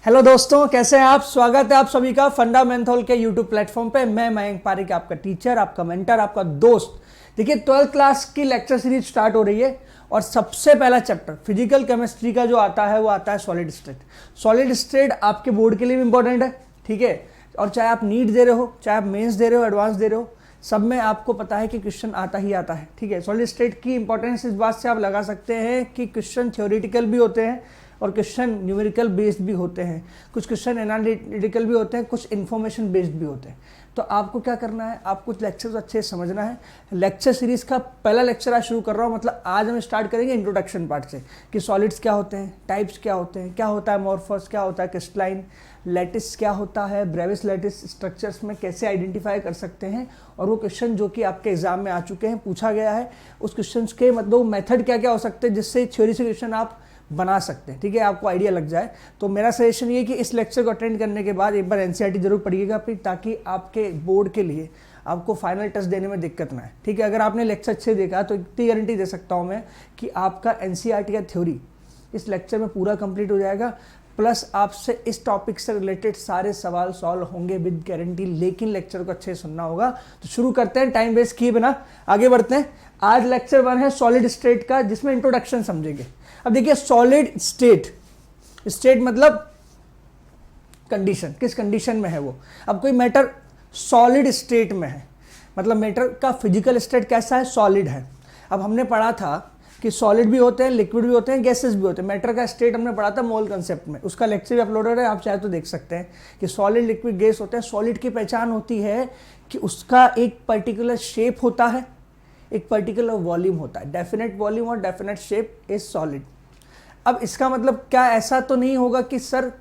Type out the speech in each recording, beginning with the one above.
Hello दोस्तों, कैसे हैं आप। स्वागत है आप सभी का फंडामेंटल के यूट्यूब प्लेटफॉर्म पे। मैं मयंक पारिक, आपका टीचर, आपका मेंटर, आपका दोस्त। देखिए, 12th क्लास की लेक्चर सीरीज स्टार्ट हो रही है और सबसे पहला चैप्टर फिजिकल केमिस्ट्री का जो आता है वो आता है सॉलिड स्टेट। सॉलिड स्टेट आपके बोर्ड के लिए भी इंपॉर्टेंट है, ठीक है। और चाहे आप नीट दे रहे हो, चाहे आप मेंस दे रहे हो, एडवांस दे रहे हो, सब में आपको पता है कि क्वेश्चन आता ही आता है, ठीक है। सॉलिड स्टेट की इंपॉर्टेंस इस बात से आप लगा सकते हैं कि क्वेश्चन थ्योरेटिकल भी होते हैं और क्वेश्चन न्यूमेरिकल बेस्ड भी होते हैं, कुछ क्वेश्चन एनालिटिकल भी होते हैं, कुछ इन्फॉर्मेशन बेस्ड भी होते हैं। तो आपको क्या करना है, आपको लेक्चर्स अच्छे से समझना है। लेक्चर सीरीज का पहला लेक्चर आज शुरू कर रहा हूँ, मतलब आज हम स्टार्ट करेंगे इंट्रोडक्शन पार्ट से कि सॉलिड्स क्या होते हैं, टाइप्स क्या होते हैं, क्या होता है अमॉर्फस, क्या होता है क्रिस्टलाइन, लैटिस क्या होता है, ब्रेविस लैटिस स्ट्रक्चर्स में कैसे आइडेंटिफाई कर सकते हैं, और वो क्वेश्चन जो कि आपके एग्जाम में आ चुके हैं, पूछा गया है, उस क्वेश्चन के मतलब मेथड क्या क्या हो सकते हैं जिससे थ्योरी से क्वेश्चन आप बना सकते हैं, ठीक है, आपको आइडिया लग जाए। तो मेरा सजेशन ये है कि इस लेक्चर को अटेंड करने के बाद एक बार एनसीईआरटी जरूर पढ़िएगा फिर, ताकि आपके बोर्ड के लिए आपको फाइनल टेस्ट देने में दिक्कत ना है, ठीक है। अगर आपने लेक्चर अच्छे देखा तो इतनी गारंटी दे सकता हूँ मैं कि आपका एनसीईआरटी का थ्योरी इस लेक्चर में पूरा कंप्लीट हो जाएगा, प्लस आपसे इस टॉपिक से रिलेटेड सारे सवाल सॉल्व होंगे विद गारंटी। लेकिन लेक्चर को अच्छे से सुनना होगा। तो शुरू करते हैं, टाइम वेस्ट किए बिना आगे बढ़ते हैं। आज लेक्चर 1 है सॉलिड स्टेट का, जिसमें इंट्रोडक्शन समझेंगे। अब देखिए, सॉलिड स्टेट, स्टेट मतलब कंडीशन, किस कंडीशन में है वो। अब कोई मैटर सॉलिड स्टेट में है, मतलब मैटर का फिजिकल स्टेट कैसा है, सॉलिड है। अब हमने पढ़ा था कि सॉलिड भी होते हैं, लिक्विड भी होते हैं, गैसेस भी होते हैं। मैटर का स्टेट हमने पढ़ा था मोल कंसेप्ट में, उसका लेक्चर भी अपलोडेड है, आप चाहे तो देख सकते हैं कि सॉलिड, लिक्विड, गैस होते हैं। सॉलिड की पहचान होती है कि उसका एक पर्टिकुलर शेप होता है, एक पर्टिकुलर वॉल्यूम होता है। डेफिनेट वॉल्यूम और डेफिनेट शेप इज सॉलिड। अब इसका मतलब क्या, ऐसा तो नहीं होगा कि सर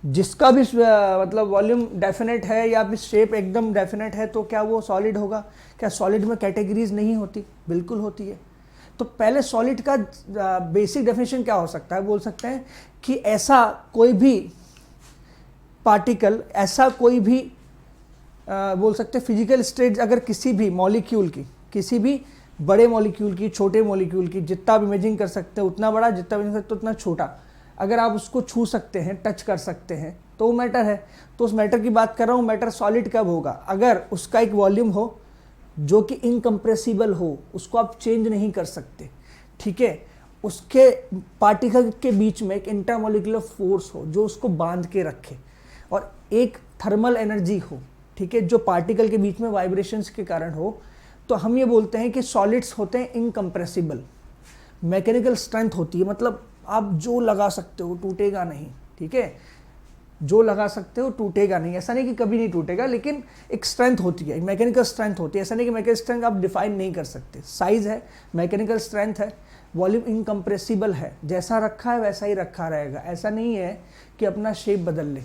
जिसका भी मतलब वॉल्यूम डेफिनेट है या फिर शेप एकदम डेफिनेट है तो क्या वो सॉलिड होगा। क्या सॉलिड में कैटेगरीज नहीं होती? बिल्कुल होती है। तो पहले सॉलिड का बेसिक डेफिनेशन क्या हो सकता है, बोल सकते हैं कि ऐसा कोई भी पार्टिकल, ऐसा कोई भी बोल सकते हैं फिजिकल स्टेट, अगर किसी भी मॉलिक्यूल की, किसी भी बड़े मॉलिक्यूल की, छोटे मॉलिक्यूल की, जितना आप इमेजिन कर सकते हैं उतना बड़ा, जितना इमेजिन कर सकते हैं उतना छोटा, अगर आप उसको छू सकते हैं, टच कर सकते हैं, तो वो मैटर है। तो उस मैटर की बात कर रहा हूँ। मैटर सॉलिड कब होगा? अगर उसका एक वॉल्यूम हो जो कि इनकम्प्रेसिबल हो, उसको आप चेंज नहीं कर सकते, ठीक है। उसके पार्टिकल के बीच में एक इंटरमोलिकुलर फोर्स हो जो उसको बांध के रखे, और एक थर्मल एनर्जी हो, ठीक है, जो पार्टिकल के बीच में वाइब्रेशंस के कारण हो, तो हम ये बोलते हैं कि सॉलिड्स होते हैं इनकम्प्रेसिबल। मैकेनिकल स्ट्रेंथ होती है, मतलब आप जो लगा सकते हो टूटेगा नहीं, ठीक है, जो लगा सकते हो टूटेगा नहीं। ऐसा नहीं कि कभी नहीं टूटेगा, लेकिन एक स्ट्रेंथ होती है, मैकेनिकल स्ट्रेंथ होती है। ऐसा नहीं कि मैकेनिकल स्ट्रेंथ आप डिफाइन नहीं कर सकते। साइज है, मैकेनिकल स्ट्रेंथ है, वॉल्यूम इनकम्प्रेसिबल है, जैसा रखा है वैसा ही रखा रहेगा। ऐसा नहीं है कि अपना शेप बदल ले।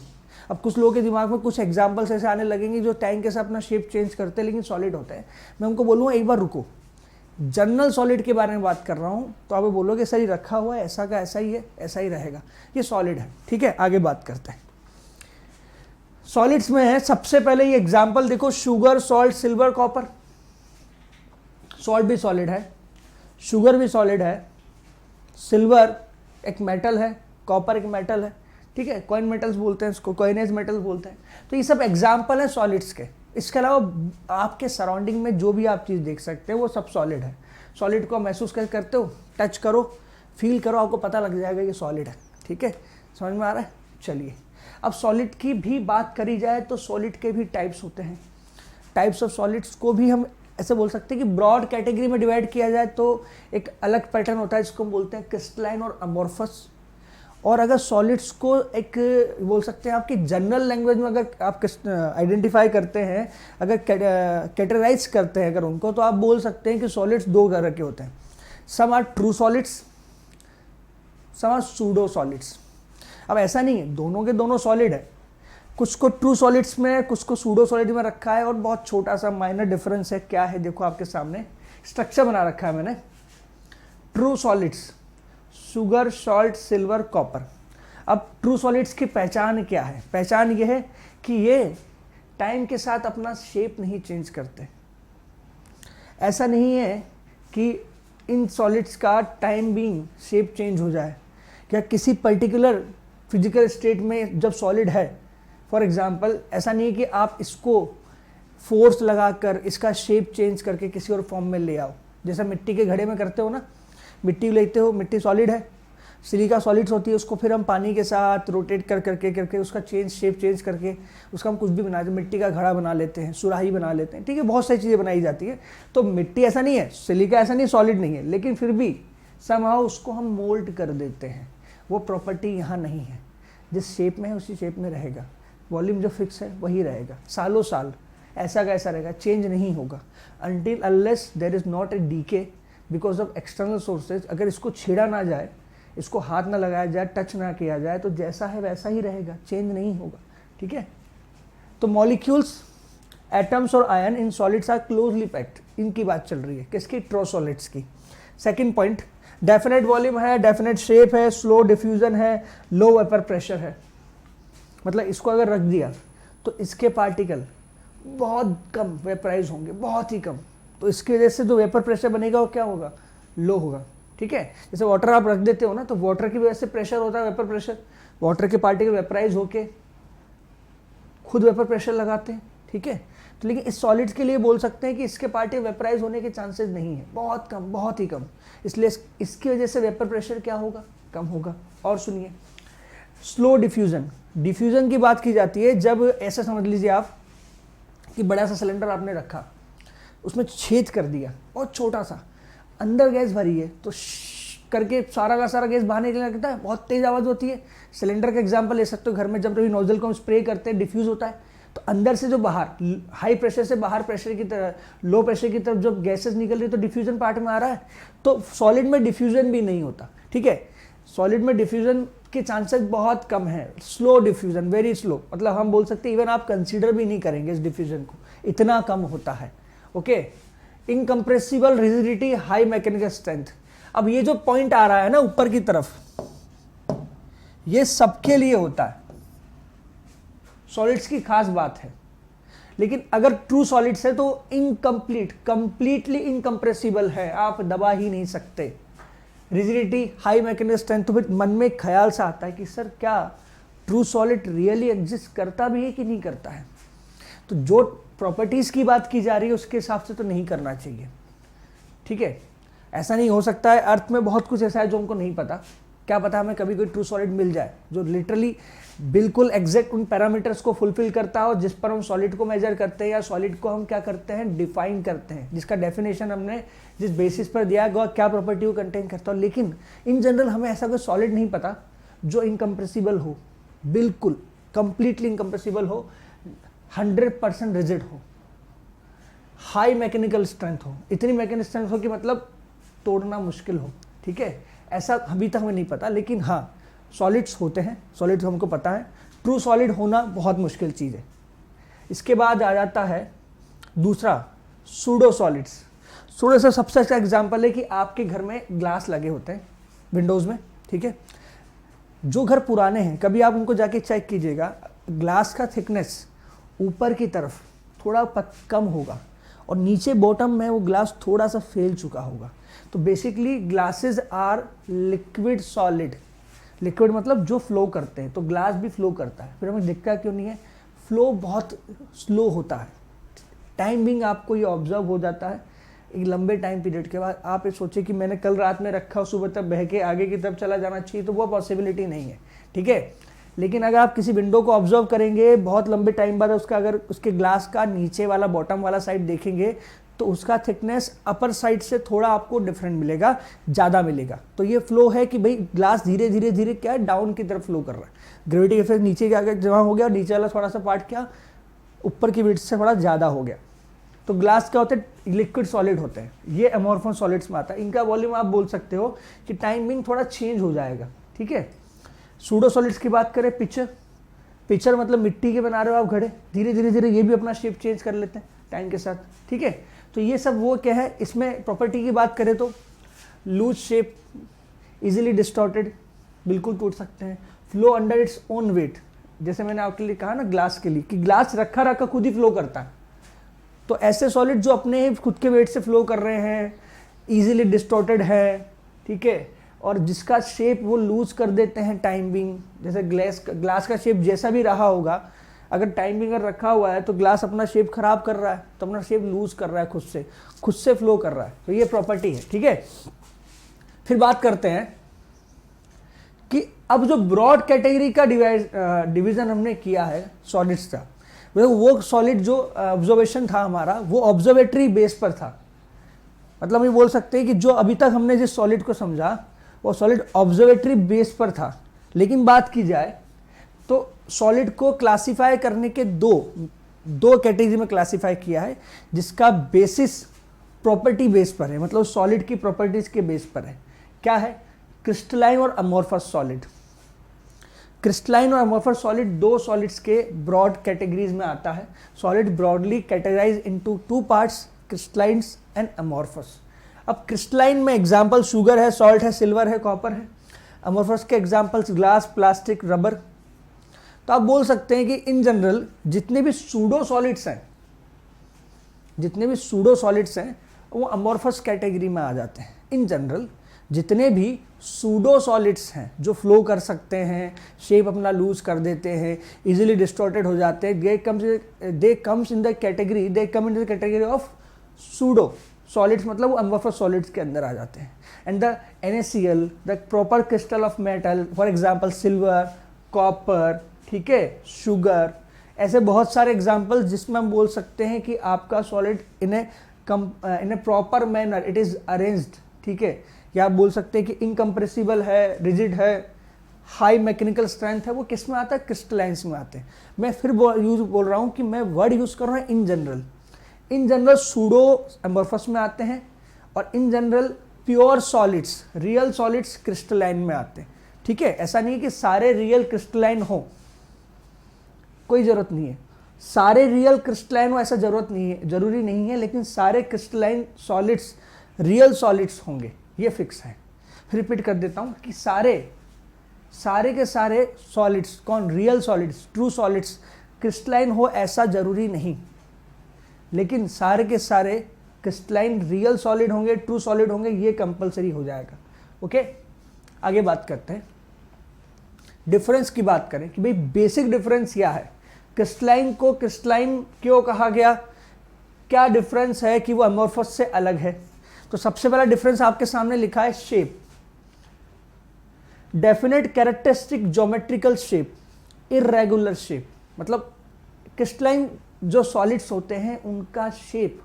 अब कुछ लोगों के दिमाग में कुछ एग्जाम्पल्स ऐसे आने लगेंगे जो टैंक के साथ अपना शेप चेंज करते हैं लेकिन सॉलिड होते हैं। मैं उनको बोलूँगा एक बार रुको, जनरल सॉलिड के बारे में बात कर रहा हूँ, तो आप बोलोगे सर ये रखा हुआ है, ऐसा का ऐसा ही है, ऐसा ही रहेगा, ये सॉलिड है, ठीक है। आगे बात करते हैं। सॉलिड्स में है, सबसे पहले ये एग्जाम्पल देखो, sugar, salt, silver, copper. Salt भी सॉलिड है, शुगर भी सॉलिड है, सिल्वर एक मेटल है, कॉपर एक मेटल है, ठीक है। कॉइन मेटल्स बोलते हैं इसको, कॉइनेज मेटल्स बोलते हैं। तो ये सब एग्जाम्पल है सॉलिड्स के। इसके अलावा आपके सराउंडिंग में जो भी आप चीज़ देख सकते हैं वो सब सॉलिड है। सॉलिड को महसूस कैसे करते हो? टच करो, फील करो, आपको पता लग जाएगा ये सॉलिड है, ठीक है। समझ में आ रहा है? चलिए, अब सॉलिड की भी बात करी जाए तो सॉलिड के भी टाइप्स होते हैं। टाइप्स ऑफ सॉलिड्स को भी हम ऐसे बोल सकते हैं कि ब्रॉड कैटेगरी में डिवाइड किया जाए तो एक अलग पैटर्न होता है जिसको हम बोलते हैं क्रिस्टलाइन और अमॉर्फस। और अगर सॉलिड्स को एक बोल सकते हैं आपकी जनरल लैंग्वेज में अगर आप आइडेंटिफाई करते हैं, अगर कैटेगराइज करते हैं अगर उनको, तो आप बोल सकते हैं कि सॉलिड्स दो तरह के होते हैं। Some are true solids, some are pseudo solids. अब ऐसा नहीं है दोनों के दोनों सॉलिड है, कुछ को ट्रू सॉलिड्स में, कुछ को सूडो सॉलिड में रखा है, और बहुत छोटा सा माइनर डिफरेंस है। क्या है? देखो आपके सामने स्ट्रक्चर बना रखा है मैंने। True solids, sugar, salt, silver, copper. अब ट्रू सॉलिड्स की पहचान क्या है? पहचान ये है कि ये टाइम के साथ अपना शेप नहीं चेंज करते। ऐसा नहीं है कि इन सॉलिड्स का टाइम बीइंग शेप चेंज हो जाए, या किसी पर्टिकुलर फिजिकल स्टेट में जब सॉलिड है, फॉर एग्जांपल ऐसा नहीं है कि आप इसको फोर्स लगाकर इसका शेप चेंज करके किसी और फॉर्म में ले आओ, जैसा मिट्टी के घड़े में करते हो ना, मिट्टी लेते हो, मिट्टी सॉलिड है, सिलिका सॉलिड्स होती है, उसको फिर हम पानी के साथ रोटेट करके उसका शेप चेंज करके उसका हम कुछ भी बना देते हैं, मिट्टी का घड़ा बना लेते हैं, सुराही बना लेते हैं, ठीक है, बहुत सारी चीज़ें बनाई जाती है। तो मिट्टी ऐसा नहीं है, सिलिका ऐसा नहीं सॉलिड नहीं है, लेकिन फिर भी समहाउ उसको हम मोल्ड कर देते हैं। वो प्रॉपर्टी यहाँ नहीं है, जिस शेप में है उसी शेप में रहेगा, वॉल्यूम जो फिक्स है वही रहेगा, सालों साल ऐसा का ऐसा रहेगा, चेंज नहीं होगा until unless there is not a decay because of external sources. अगर इसको छेड़ा ना जाए, इसको हाथ ना लगाया जाए, टच ना किया जाए, तो जैसा है वैसा ही रहेगा, चेंज नहीं होगा, ठीक है। तो मॉलिक्यूल्स, एटम्स और ion in solids are closely packed, इनकी बात चल रही है, किसकी, ट्रू सॉलिड्स की। सेकंड पॉइंट, डेफिनेट वॉल्यूम है, डेफिनेट शेप है, स्लो डिफ्यूजन है, लो वेपर प्रेशर है। मतलब इसको अगर रख दिया तो इसके पार्टिकल बहुत कम वेपराइज होंगे, बहुत ही कम, तो इसकी वजह से जो वेपर प्रेशर बनेगा वो क्या होगा, लो होगा, ठीक है। जैसे वाटर आप रख देते हो ना, तो वाटर की वजह से प्रेशर होता है, वेपर प्रेशर, वाटर के पार्टिकल वेपराइज होके खुद वेपर प्रेशर लगाते हैं, ठीक है। तो लेकिन इस सॉलिड्स के लिए बोल सकते हैं कि इसके पार्टिकल वेपराइज होने के चांसेस नहीं है, बहुत कम, बहुत ही कम, इसलिए इसकी वजह से वेपर प्रेशर क्या होगा, कम होगा। और सुनिए, स्लो डिफ्यूजन, डिफ्यूजन की बात की जाती है जब ऐसा समझ लीजिए आप कि बड़ा सा सिलेंडर आपने रखा, उसमें छेद कर दिया और छोटा सा, अंदर गैस भरी है, तो करके सारा का सारा गैस बाहर निकलने लगता है, बहुत तेज आवाज़ होती है। सिलेंडर का एग्जांपल ले सकते हो, घर में जब कभी नोजल को हम स्प्रे करते हैं, डिफ्यूज होता है, तो अंदर से जो बाहर हाई प्रेशर से बाहर प्रेशर की तरफ, लो प्रेशर की तरफ जब गैसेस निकल रही है, तो डिफ्यूजन पार्ट में आ रहा है। तो सॉलिड में डिफ्यूजन भी नहीं होता, ठीक है, सॉलिड में डिफ्यूजन के चांसेस बहुत कम है, स्लो डिफ्यूजन, वेरी स्लो, मतलब हम बोल सकते हैं इवन आप कंसीडर भी नहीं करेंगे इस डिफ्यूजन को, इतना कम होता है, okay. Incompressible rigidity, high mechanical strength. अब ये जो पॉइंट आ रहा है ना ऊपर की तरफ, ये सबके लिए होता है, सॉलिड्स की खास बात है। लेकिन अगर ट्रू सॉलिड्स है तो इनकम्प्लीट, कंप्लीटली इनकम्प्रेसिबल है, आप दबा ही नहीं सकते। रिजिडिटी, हाई मैकेनिकल स्ट्रेंथ, तो फिर मन में एक ख्याल सा आता है कि सर क्या ट्रू सॉलिड रियली एग्जिस्ट करता भी है कि नहीं करता है। तो जो प्रॉपर्टीज़ की बात की जा रही है उसके हिसाब से तो नहीं करना चाहिए, ठीक है। ऐसा नहीं हो सकता है, अर्थ में बहुत कुछ ऐसा है जो हमको नहीं पता, क्या पता हमें कभी कोई ट्रू सॉलिड मिल जाए जो लिटरली बिल्कुल एग्जैक्ट उन पैरामीटर्स को फुलफिल करता है और जिस पर हम सॉलिड को मेजर करते हैं या सॉलिड को हम क्या करते हैं, डिफाइन करते हैं, जिसका डेफिनेशन हमने जिस बेसिस पर दिया गया क्या प्रॉपर्टी को कंटेन करता हो। लेकिन इन जनरल हमें ऐसा कोई सॉलिड नहीं पता जो इनकम्प्रेसिबल हो, बिल्कुल कंप्लीटली इनकम्प्रेसिबल हो, 100% रिजिड हो, हाई मैकेनिकल स्ट्रेंथ हो, इतनी मैकेनिकल स्ट्रेंथ हो कि मतलब तोड़ना मुश्किल हो, ठीक है। ऐसा अभी तक हमें नहीं पता, लेकिन हाँ सॉलिड्स होते हैं, सॉलिड्स हमको पता है, ट्रू सॉलिड होना बहुत मुश्किल चीज़ है। इसके बाद आ जाता है दूसरा, सूडो सॉलिड्स। सूडो से सबसे अच्छा एग्जाम्पल है कि आपके घर में ग्लास लगे होते हैं विंडोज़ में, ठीक है। जो घर पुराने हैं कभी आप उनको जाके चेक कीजिएगा, ग्लास का थिकनेस ऊपर की तरफ थोड़ा कम होगा और नीचे बॉटम में वो ग्लास थोड़ा सा फैल चुका होगा। तो basically glasses are liquid solid, liquid मतलब जो फ्लो करते हैं, तो ग्लास भी फ्लो करता है, फिर हमें दिखता क्यों नहीं है, फ्लो बहुत स्लो होता है, टाइम बिंग आपको ये ऑब्जर्व हो जाता है। एक लंबे टाइम पीरियड के बाद आप ये सोचे कि मैंने कल रात में रखा सुबह तक बह के आगे की तरफ चला जाना चाहिए, तो वो पॉसिबिलिटी नहीं है, ठीक है। लेकिन अगर आप किसी विंडो को ऑब्जर्व करेंगे बहुत लंबे टाइम बाद, उसका अगर उसके ग्लास का नीचे वाला बॉटम वाला साइड देखेंगे तो उसका थिकनेस अपर साइड से थोड़ा आपको डिफरेंट मिलेगा, ज़्यादा मिलेगा। तो ये फ्लो है कि भाई ग्लास धीरे धीरे धीरे क्या है, डाउन की तरफ फ्लो कर रहा है, ग्रेविटी इफेक्ट नीचे क्या जमा हो गया और नीचे वाला थोड़ा सा पार्ट क्या ऊपर की विड्थ से थोड़ा ज़्यादा हो गया। तो ग्लास क्या होते हैं, लिक्विड सॉलिड होते हैं, ये अमोर्फस सॉलिड्स में आता है। इनका वॉल्यूम आप बोल सकते हो कि टाइमिंग थोड़ा चेंज हो जाएगा, ठीक है। सूडो सॉलिड्स की बात करें, पिक्चर मतलब मिट्टी के बना रहे हो आप घड़े, धीरे धीरे धीरे ये भी अपना शेप चेंज कर लेते हैं टाइम के साथ, ठीक है। तो ये सब वो क्या है, इसमें प्रॉपर्टी की बात करें तो लूज शेप, इजीली डिस्टॉर्टेड, बिल्कुल टूट सकते हैं, flow under its own wait, जैसे मैंने आपके लिए कहा ना ग्लास के लिए कि ग्लास रखा रखा खुद ही फ्लो करता है। तो ऐसे सॉलिड जो अपने खुद के वेट से फ्लो कर रहे हैं, इजीली डिस्टॉर्टेड है, ठीक है, और जिसका शेप वो लूज कर देते हैं टाइम बिंग, जैसे ग्लास का शेप जैसा भी रहा होगा, अगर टाइम बिंगर रखा हुआ है तो ग्लास अपना शेप खराब कर रहा है, तो अपना शेप लूज कर रहा है, खुद से फ्लो कर रहा है, तो ये प्रॉपर्टी है। ठीक है, फिर बात करते हैं कि अब जो ब्रॉड कैटेगरी का डिवीजन हमने किया है सॉलिड्स का, वो सॉलिड जो ऑब्जर्वेशन था हमारा वो ऑब्जर्वेटरी बेस पर था। मतलब ये बोल सकते हैं कि जो अभी तक हमने जिस सॉलिड को समझा वो सॉलिड ऑब्जर्वेटरी बेस पर था। लेकिन बात की जाए तो सॉलिड को क्लासिफाई करने के दो कैटेगरी में क्लासिफाई किया है, जिसका बेसिस प्रॉपर्टी बेस पर है, मतलब सॉलिड की प्रॉपर्टीज के बेस पर है। क्या है? क्रिस्टलाइन और अमोर्फस सॉलिड। क्रिस्टलाइन और अमोर्फस सॉलिड दो सॉलिड्स के ब्रॉड कैटेगरीज में आता है। Solid broadly categorise into two parts, crystallines and amorphous. अब क्रिस्टलाइन में एग्जांपल शुगर है, सॉल्ट है, सिल्वर है, कॉपर है। अमोर्फस के एग्जांपल्स ग्लास, प्लास्टिक, रबर। तो आप बोल सकते हैं कि इन जनरल जितने भी सूडो सॉलिड्स हैं वो अमोर्फस कैटेगरी में आ जाते हैं। इन जनरल जितने भी सूडो सॉलिड्स हैं जो फ्लो कर सकते हैं, शेप अपना लूज कर देते हैं, इजीली डिस्टॉर्टेड हो जाते हैं, they come in the category of pseudo solids, मतलब वो अमोर्फस सॉलिड्स के अंदर आ जाते हैं। And the NaCl, the proper crystal of metal, for example silver, copper, ठीक है, शुगर, ऐसे बहुत सारे एग्जांपल्स जिसमें हम बोल सकते हैं कि आपका solid in A proper manner it is arranged. ठीक है, या आप बोल सकते हैं कि इनकम्प्रेसिबल है, रिजिड है, हाई मैकेनिकल स्ट्रेंथ है, वो किस में आता है? क्रिस्टलाइंस में आते हैं। मैं फिर बोल रहा हूँ कि मैं वर्ड यूज कर रहा हूँ इन जनरल सूडो अमोर्फस में आते हैं, और in general pure solids, real solids crystalline में आते हैं। ठीक है, ऐसा नहीं है कि सारे रियल क्रिस्टलाइन हो, कोई जरूरत नहीं है। सारे रियल क्रिस्टलाइन हो ऐसा जरूरी नहीं है, लेकिन सारे क्रिस्टलाइन सॉलिड्स रियल सॉलिड्स होंगे, ये फिक्स है। रिपीट कर देता हूँ कि सारे के सारे सॉलिड्स, कौन? Real solids, true solids crystalline हो ऐसा जरूरी नहीं, लेकिन सारे के सारे क्रिस्टलाइन रियल सॉलिड होंगे, ट्रू सॉलिड होंगे, ये कंपलसरी हो जाएगा। ओके, आगे बात करते हैं। डिफरेंस की बात करें कि भाई बेसिक डिफरेंस क्या है, क्रिस्टलाइन को क्रिस्टलाइन क्यों कहा गया, क्या डिफरेंस है कि वो अमोर्फस से अलग है। तो सबसे पहला डिफरेंस आपके सामने लिखा है shape, definite characteristic geometrical shape, irregular shape. मतलब क्रिस्टलाइन जो सॉलिड्स होते हैं उनका शेप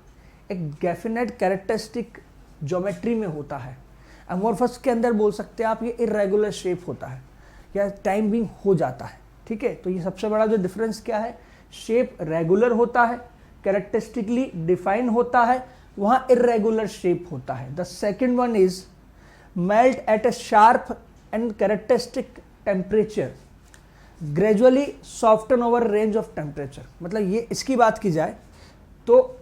एक डेफिनेट कैरेक्टरिस्टिक ज्योमेट्री में होता है। अमोर्फस के अंदर बोल सकते हैं आप ये इर्रेगुलर शेप होता है या टाइम बिंग हो जाता है। ठीक है, तो ये सबसे बड़ा जो डिफरेंस क्या है, शेप रेगुलर होता है, कैरेक्टरिस्टिकली डिफाइन होता है, वहां इर्रेगुलर शेप होता है। The second one is melt eight A sharp and characteristic temperature, gradually soften over range of temperature. मतलब ये इसकी बात की जाए तो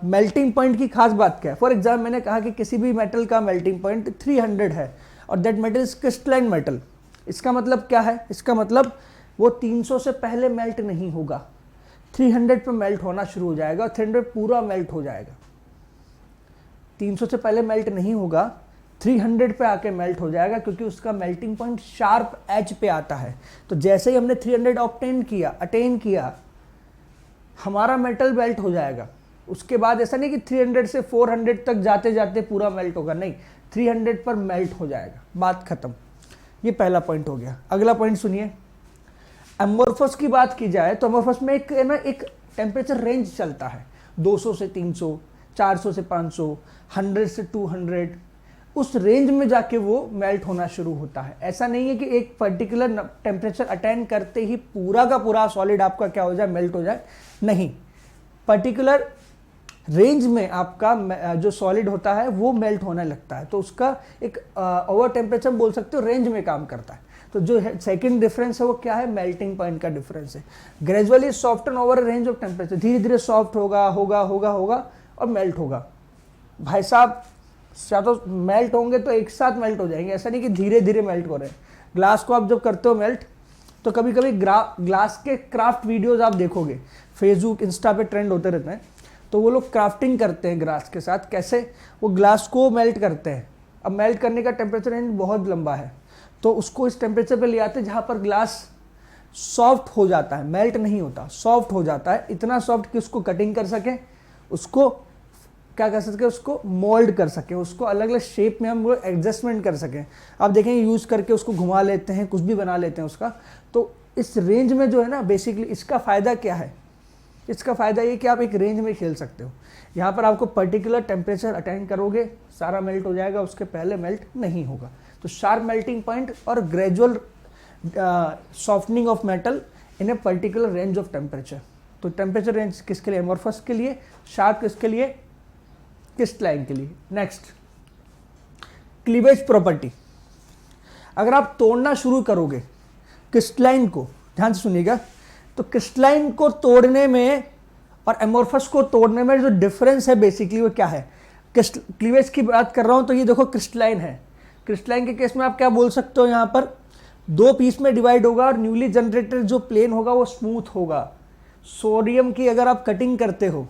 मेल्टिंग पॉइंट की खास बात क्या है। फॉर एग्जाम्पल मैंने कहा कि किसी भी मेटल का मेल्टिंग पॉइंट 300 है और that metal is crystalline metal. इसका मतलब क्या है? इसका मतलब वो 300 से पहले मेल्ट नहीं होगा, 300 पे मेल्ट होना शुरू हो जाएगा और 300 पूरा मेल्ट हो जाएगा। 300 से पहले मेल्ट नहीं होगा, 300 पे आके मेल्ट हो जाएगा, क्योंकि उसका मेल्टिंग पॉइंट शार्प एज पे आता है। तो जैसे ही हमने 300 अटेन किया हमारा मेटल मेल्ट हो जाएगा। उसके बाद ऐसा नहीं कि 300 से 400 तक जाते जाते पूरा मेल्ट होगा, नहीं, 300 पर मेल्ट हो जाएगा, बात खत्म। ये पहला पॉइंट हो गया। अगला पॉइंट सुनिए, अमोर्फस की बात की जाए तो अमोर्फस में एक टेम्परेचर रेंज चलता है, 200 से 300, 400 से 500, 100 से 200, उस रेंज में जाके वो मेल्ट होना शुरू होता है। ऐसा नहीं है कि एक पर्टिकुलर टेम्परेचर अटेन करते ही पूरा का पूरा सॉलिड आपका क्या हो जाए, मेल्ट हो जाए, नहीं, पर्टिकुलर रेंज में आपका जो सॉलिड होता है वो मेल्ट होने लगता है। तो उसका एक ओवर टेम्परेचर बोल सकते हो रेंज में काम करता है। तो जो सेकंड डिफरेंस है वो क्या है, मेल्टिंग पॉइंट का डिफरेंस है। Gradually soften over range of temperature, धीरे धीरे सॉफ्ट होगा और मेल्ट होगा। भाई साहब या तो मेल्ट होंगे तो एक साथ मेल्ट हो जाएंगे, ऐसा नहीं कि धीरे धीरे मेल्ट हो रहे हैं। ग्लास को आप जब करते हो मेल्ट तो कभी कभी ग्लास के क्राफ्ट वीडियोज आप देखोगे, फेसबुक इंस्टा पे ट्रेंड होते रहते हैं, तो वो लोग क्राफ्टिंग करते हैं ग्लास के साथ। कैसे? वो ग्लास को मेल्ट करते हैं अब मेल्ट करने का टेम्परेचर रेंज बहुत लंबा है, तो उसको इस टेम्परेचर पे ले आते हैं जहाँ पर ग्लास सॉफ्ट हो जाता है, मेल्ट नहीं होता, सॉफ्ट हो जाता है, इतना सॉफ्ट कि उसको कटिंग कर सके, उसको क्या कर सके, उसको मोल्ड कर सके, उसको अलग अलग शेप में हम वो एडजस्टमेंट कर सकें। आप देखेंगे यूज़ करके उसको घुमा लेते हैं, कुछ भी बना लेते हैं उसका। तो इस रेंज में जो है ना, बेसिकली इसका फ़ायदा क्या है, इसका फ़ायदा ये कि आप एक रेंज में खेल सकते हो। यहाँ पर आपको पर्टिकुलर टेम्परेचर अटेंड करोगे, सारा मेल्ट हो जाएगा, उसके पहले मेल्ट नहीं होगा। तो शार्प मेल्टिंग पॉइंट और gradual softening of metal in a particular range of temperature. तो टेम्परेचर रेंज किसके लिए, एमोर्फस के लिए, शार्प किसके लिए, क्रिस्टलाइन के लिए। Next, cleavage property. अगर आप तोड़ना शुरू करोगे क्रिस्टलाइन को, ध्यान से सुनिएगा, तो क्रिस्टलाइन को तोड़ने में और एमोर्फस को तोड़ने में जो डिफरेंस है बेसिकली वो क्या है। क्लीवेज की बात कर रहा हूं तो ये देखो क्रिस्टलाइन है, क्रिस्टलाइन के केस में आप क्या बोल सकते हो, यहाँ पर 2 पीस में डिवाइड होगा और न्यूली जनरेटेड जो प्लेन होगा वो स्मूथ होगा। सोडियम की अगर आप कटिंग करते हो,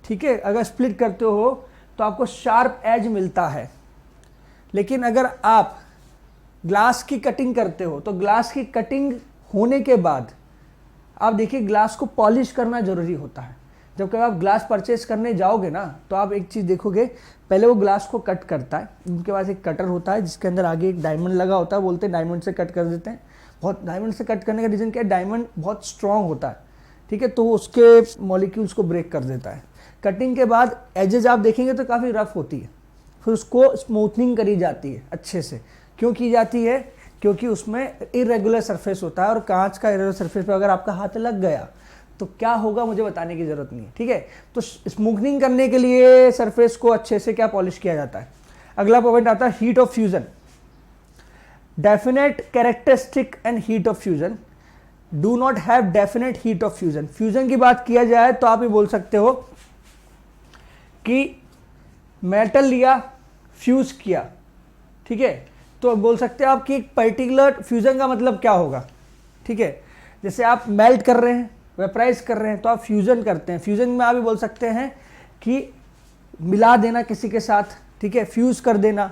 ठीक है, अगर स्प्लिट करते हो तो आपको शार्प एज मिलता है। लेकिन अगर आप ग्लास की कटिंग करते हो तो ग्लास की कटिंग होने के बाद आप देखिए ग्लास को पॉलिश करना जरूरी होता है। जब कभी आप ग्लास परचेस करने जाओगे ना, तो आप एक चीज़ देखोगे, पहले वो ग्लास को कट करता है, उनके पास एक कटर होता है जिसके अंदर आगे एक डायमंड लगा होता है, बोलते हैं डायमंड से कट कर देते हैं। बहुत डायमंड से कट करने का रीज़न क्या है, डायमंड बहुत स्ट्रॉन्ग होता है, ठीक है, तो उसके मॉलिक्यूल्स को ब्रेक कर देता है। कटिंग के बाद एजेज आप देखेंगे तो काफ़ी रफ होती है, फिर उसको स्मूथनिंग करी जाती है अच्छे से। क्यों की जाती है, क्योंकि उसमें इरेगुलर सरफेस होता है, और कांच का इरेगुलर सरफेस पे अगर आपका हाथ लग गया तो क्या होगा मुझे बताने की जरूरत नहीं है, ठीक है। तो स्मूथनिंग करने के लिए सरफेस को अच्छे से क्या पॉलिश किया जाता है। अगला पॉइंट आता है heat of fusion. Definite characteristic and heat of fusion do not have definite heat of fusion. Fusion की बात किया जाए तो आप ये बोल सकते हो कि मेटल लिया, फ्यूज किया, ठीक है, तो बोल सकते हैं आप कि एक पर्टिकुलर फ्यूजन का मतलब क्या होगा, ठीक है। जैसे आप मेल्ट कर रहे हैं, वेपराइज कर रहे हैं, तो आप फ्यूजन करते हैं। फ्यूजन में आप भी बोल सकते हैं कि मिला देना किसी के साथ, ठीक है, फ्यूज कर देना।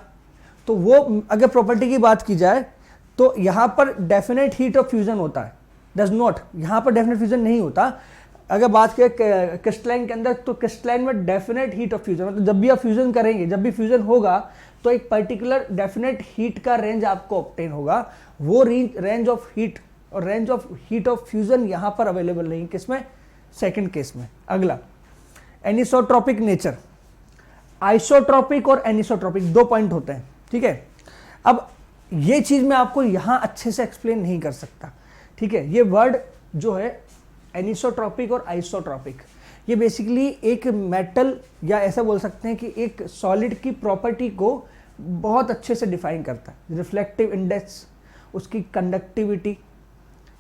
तो वो अगर प्रॉपर्टी की बात की जाए तो यहाँ पर डेफिनेट हीट ऑफ फ्यूजन होता है, डज नॉट, यहाँ पर डेफिनेट फ्यूजन नहीं होता। अगर बात करें क्रिस्टलाइन के अंदर, तो क्रिस्टलाइन में डेफिनेट हीट ऑफ फ्यूजन, मतलब जब भी आप फ्यूजन करेंगे, जब भी फ्यूजन होगा तो एक पर्टिकुलर डेफिनेट हीट का रेंज आपको ऑब्टेन होगा। वो रेंज ऑफ हीट और range of heat of fusion यहाँ पर अवेलेबल नहीं, किसमें, सेकंड केस में। अगला, एनिसोट्रॉपिक नेचर। आइसोट्रॉपिक और एनिसोट्रॉपिक 2 पॉइंट होते हैं, ठीक है। अब ये चीज मैं आपको यहां अच्छे से एक्सप्लेन नहीं कर सकता, ठीक है। ये वर्ड जो है एनिसोट्रॉपिक और आइसोट्रॉपिक, ये बेसिकली एक मेटल या ऐसा बोल सकते हैं कि एक सॉलिड की प्रॉपर्टी को बहुत अच्छे से डिफाइन करता है। रिफ्लेक्टिव इंडेक्स, उसकी कंडक्टिविटी,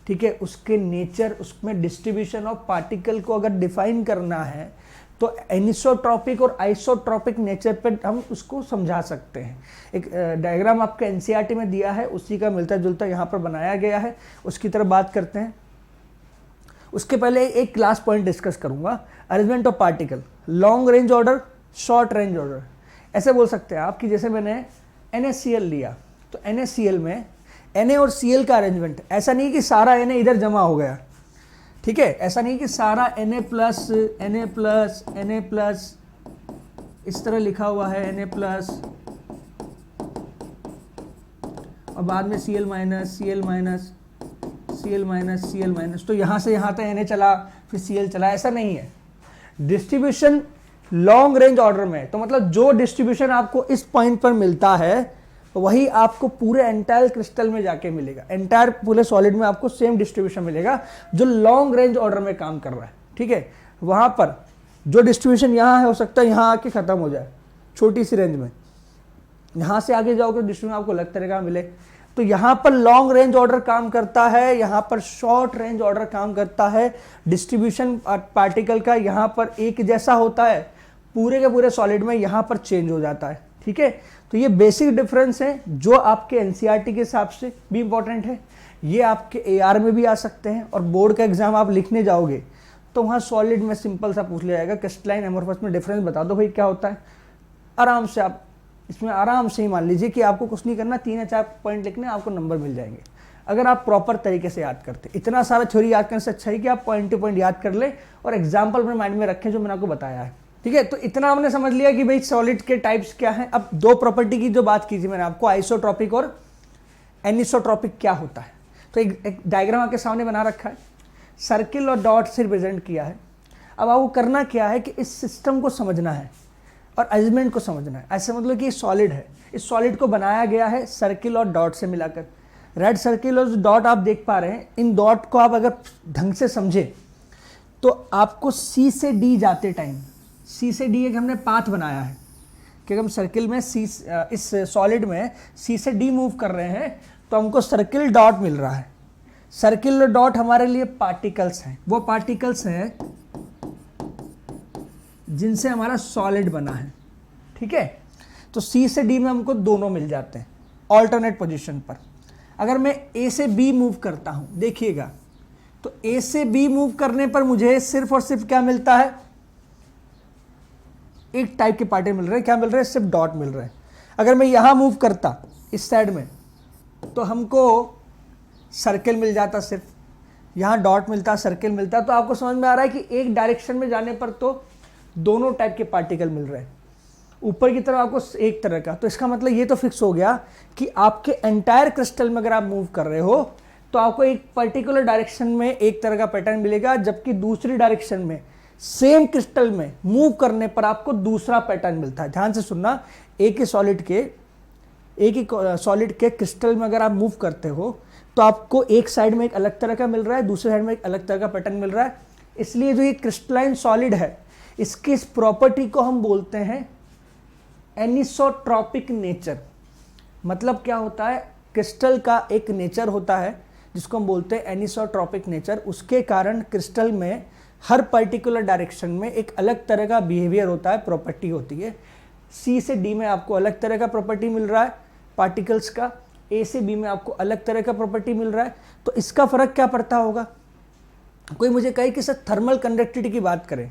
ठीक है, उसके नेचर, उसमें डिस्ट्रीब्यूशन ऑफ पार्टिकल को अगर डिफाइन करना है तो एनिसोट्रॉपिक और आइसोट्रॉपिक नेचर पर हम उसको समझा सकते हैं। एक डायग्राम आपके एनसीईआरटी में दिया है, उसी का मिलता जुलता यहाँ पर बनाया गया है, उसकी तरफ बात करते हैं। उसके पहले एक क्लास पॉइंट डिस्कस करूंगा, arrangement of particle, long range order, short range order. ऐसे बोल सकते हैं आप कि जैसे मैंने NaCl लिया, तो NaCl में Na और Cl का अरेंजमेंट, ऐसा नहीं कि सारा Na इधर जमा हो गया, ठीक है, ऐसा नहीं कि सारा Na plus Na plus Na plus इस तरह लिखा हुआ है Na प्लस और बाद में Cl minus Cl minus Cl minus Cl minus, तो यहाँ से यहाँ तक Na चला फिर Cl चला, ऐसा नहीं है। डिस्ट्रीब्यूशन लॉन्ग रेंज ऑर्डर में, तो मतलब जो डिस्ट्रीब्यूशन आपको इस पॉइंट पर मिलता है वही आपको पूरे एंटायर क्रिस्टल में जाके मिलेगा, एंटायर पूरे सॉलिड में आपको सेम डिस्ट्रीब्यूशन मिलेगा जो लॉन्ग रेंज ऑर्डर में काम कर रहा है, ठीक है। वहां पर जो डिस्ट्रीब्यूशन यहाँ है हो सकता है यहाँ आके खत्म हो जाए छोटी सी रेंज में, यहाँ से आगे जाओगे तो डिस्ट्रीब्यूशन आपको अलग तरह का मिले। तो यहाँ पर लॉन्ग रेंज ऑर्डर काम करता है, यहाँ पर शॉर्ट रेंज ऑर्डर काम करता है। डिस्ट्रीब्यूशन पार्टिकल का यहाँ पर एक जैसा होता है, पूरे के पूरे सॉलिड में यहाँ पर चेंज हो जाता है, ठीक है। तो ये बेसिक डिफरेंस है जो आपके एनसीईआरटी के हिसाब से भी इंपॉर्टेंट है, ये आपके एआर में भी आ सकते हैं, और बोर्ड का एग्जाम आप लिखने जाओगे तो वहाँ सॉलिड में सिंपल सा पूछ लिया जाएगा क्रिस्टलाइन एमोर्फस में डिफरेंस बता दो भाई क्या होता है, आराम से आप इसमें आराम से ही मान लीजिए कि आपको कुछ नहीं करना, 3 या 4 पॉइंट लिखने, आपको नंबर मिल जाएंगे अगर आप प्रॉपर तरीके से याद करते। इतना सारा थ्योरी याद करने से अच्छा है कि आप पॉइंट टू पॉइंट याद कर ले और एग्जाम्पल अपने माइंड में रखें जो मैंने आपको बताया है। ठीक है, तो इतना हमने समझ लिया कि भाई सॉलिड के टाइप्स क्या हैं। अब 2 प्रॉपर्टी की जो बात की थी मैंने आपको, आइसोट्रॉपिक और एनिसोट्रॉपिक क्या होता है। तो एक डायग्राम आपके सामने बना रखा है, सर्किल और डॉट से रिप्रेजेंट किया है। अब आपको करना क्या है कि इस सिस्टम को समझना है और अरेंजमेंट को समझना है। ऐसे मतलब कि सॉलिड है, इस सॉलिड को बनाया गया है सर्किल और डॉट से मिलाकर। रेड सर्किल और डॉट आप देख पा रहे हैं, इन डॉट को आप अगर ढंग से समझे तो आपको सी से डी जाते टाइम, सी से डी एक हमने पाथ बनाया है कि हम सर्किल में सी, इस सॉलिड में सी से डी मूव कर रहे हैं तो हमको सर्किल डॉट मिल रहा है। सर्किल और डॉट हमारे लिए पार्टिकल्स हैं, वो पार्टिकल्स हैं जिनसे हमारा सॉलिड बना है। ठीक है, तो सी से डी में हमको दोनों मिल जाते हैं ऑल्टरनेट पोजीशन पर। अगर मैं ए से बी मूव करता हूं, देखिएगा, तो ए से बी मूव करने पर मुझे सिर्फ और सिर्फ क्या मिलता है, एक टाइप के पार्टिकल मिल रहे हैं। क्या मिल रहे हैं, सिर्फ डॉट मिल रहे हैं। अगर मैं यहां मूव करता इस साइड में तो हमको सर्किल मिल जाता, सिर्फ यहां डॉट मिलता, सर्किल मिलता। तो आपको समझ में आ रहा है कि एक डायरेक्शन में जाने पर तो दोनों टाइप के पार्टिकल मिल रहे हैं, ऊपर की तरफ आपको एक तरह का। तो इसका मतलब ये तो फिक्स हो गया कि आपके एंटायर क्रिस्टल में अगर आप मूव कर रहे हो तो आपको एक पर्टिकुलर डायरेक्शन में एक तरह का पैटर्न मिलेगा, जबकि दूसरी डायरेक्शन में सेम क्रिस्टल में मूव करने पर आपको दूसरा पैटर्न मिलता है। ध्यान से सुनना, एक ही सॉलिड के क्रिस्टल में अगर आप मूव करते हो तो आपको एक साइड में एक अलग तरह का मिल रहा है, दूसरे साइड में एक अलग तरह का पैटर्न मिल रहा है। इसलिए जो ये क्रिस्टलाइन सॉलिड है, इसकी इस प्रॉपर्टी को हम बोलते हैं एनिसोट्रॉपिक नेचर। मतलब क्या होता है, क्रिस्टल का एक नेचर होता है जिसको हम बोलते हैं एनिसोट्रॉपिक नेचर। उसके कारण क्रिस्टल में हर पर्टिकुलर डायरेक्शन में एक अलग तरह का बिहेवियर होता है, प्रॉपर्टी होती है। सी से डी में आपको अलग तरह का प्रॉपर्टी मिल रहा है पार्टिकल्स का, ए से बी में आपको अलग तरह का प्रॉपर्टी मिल रहा है। तो इसका फर्क क्या पड़ता होगा। कोई मुझे कहे कि सर थर्मल कंडक्टिविटी की बात करें,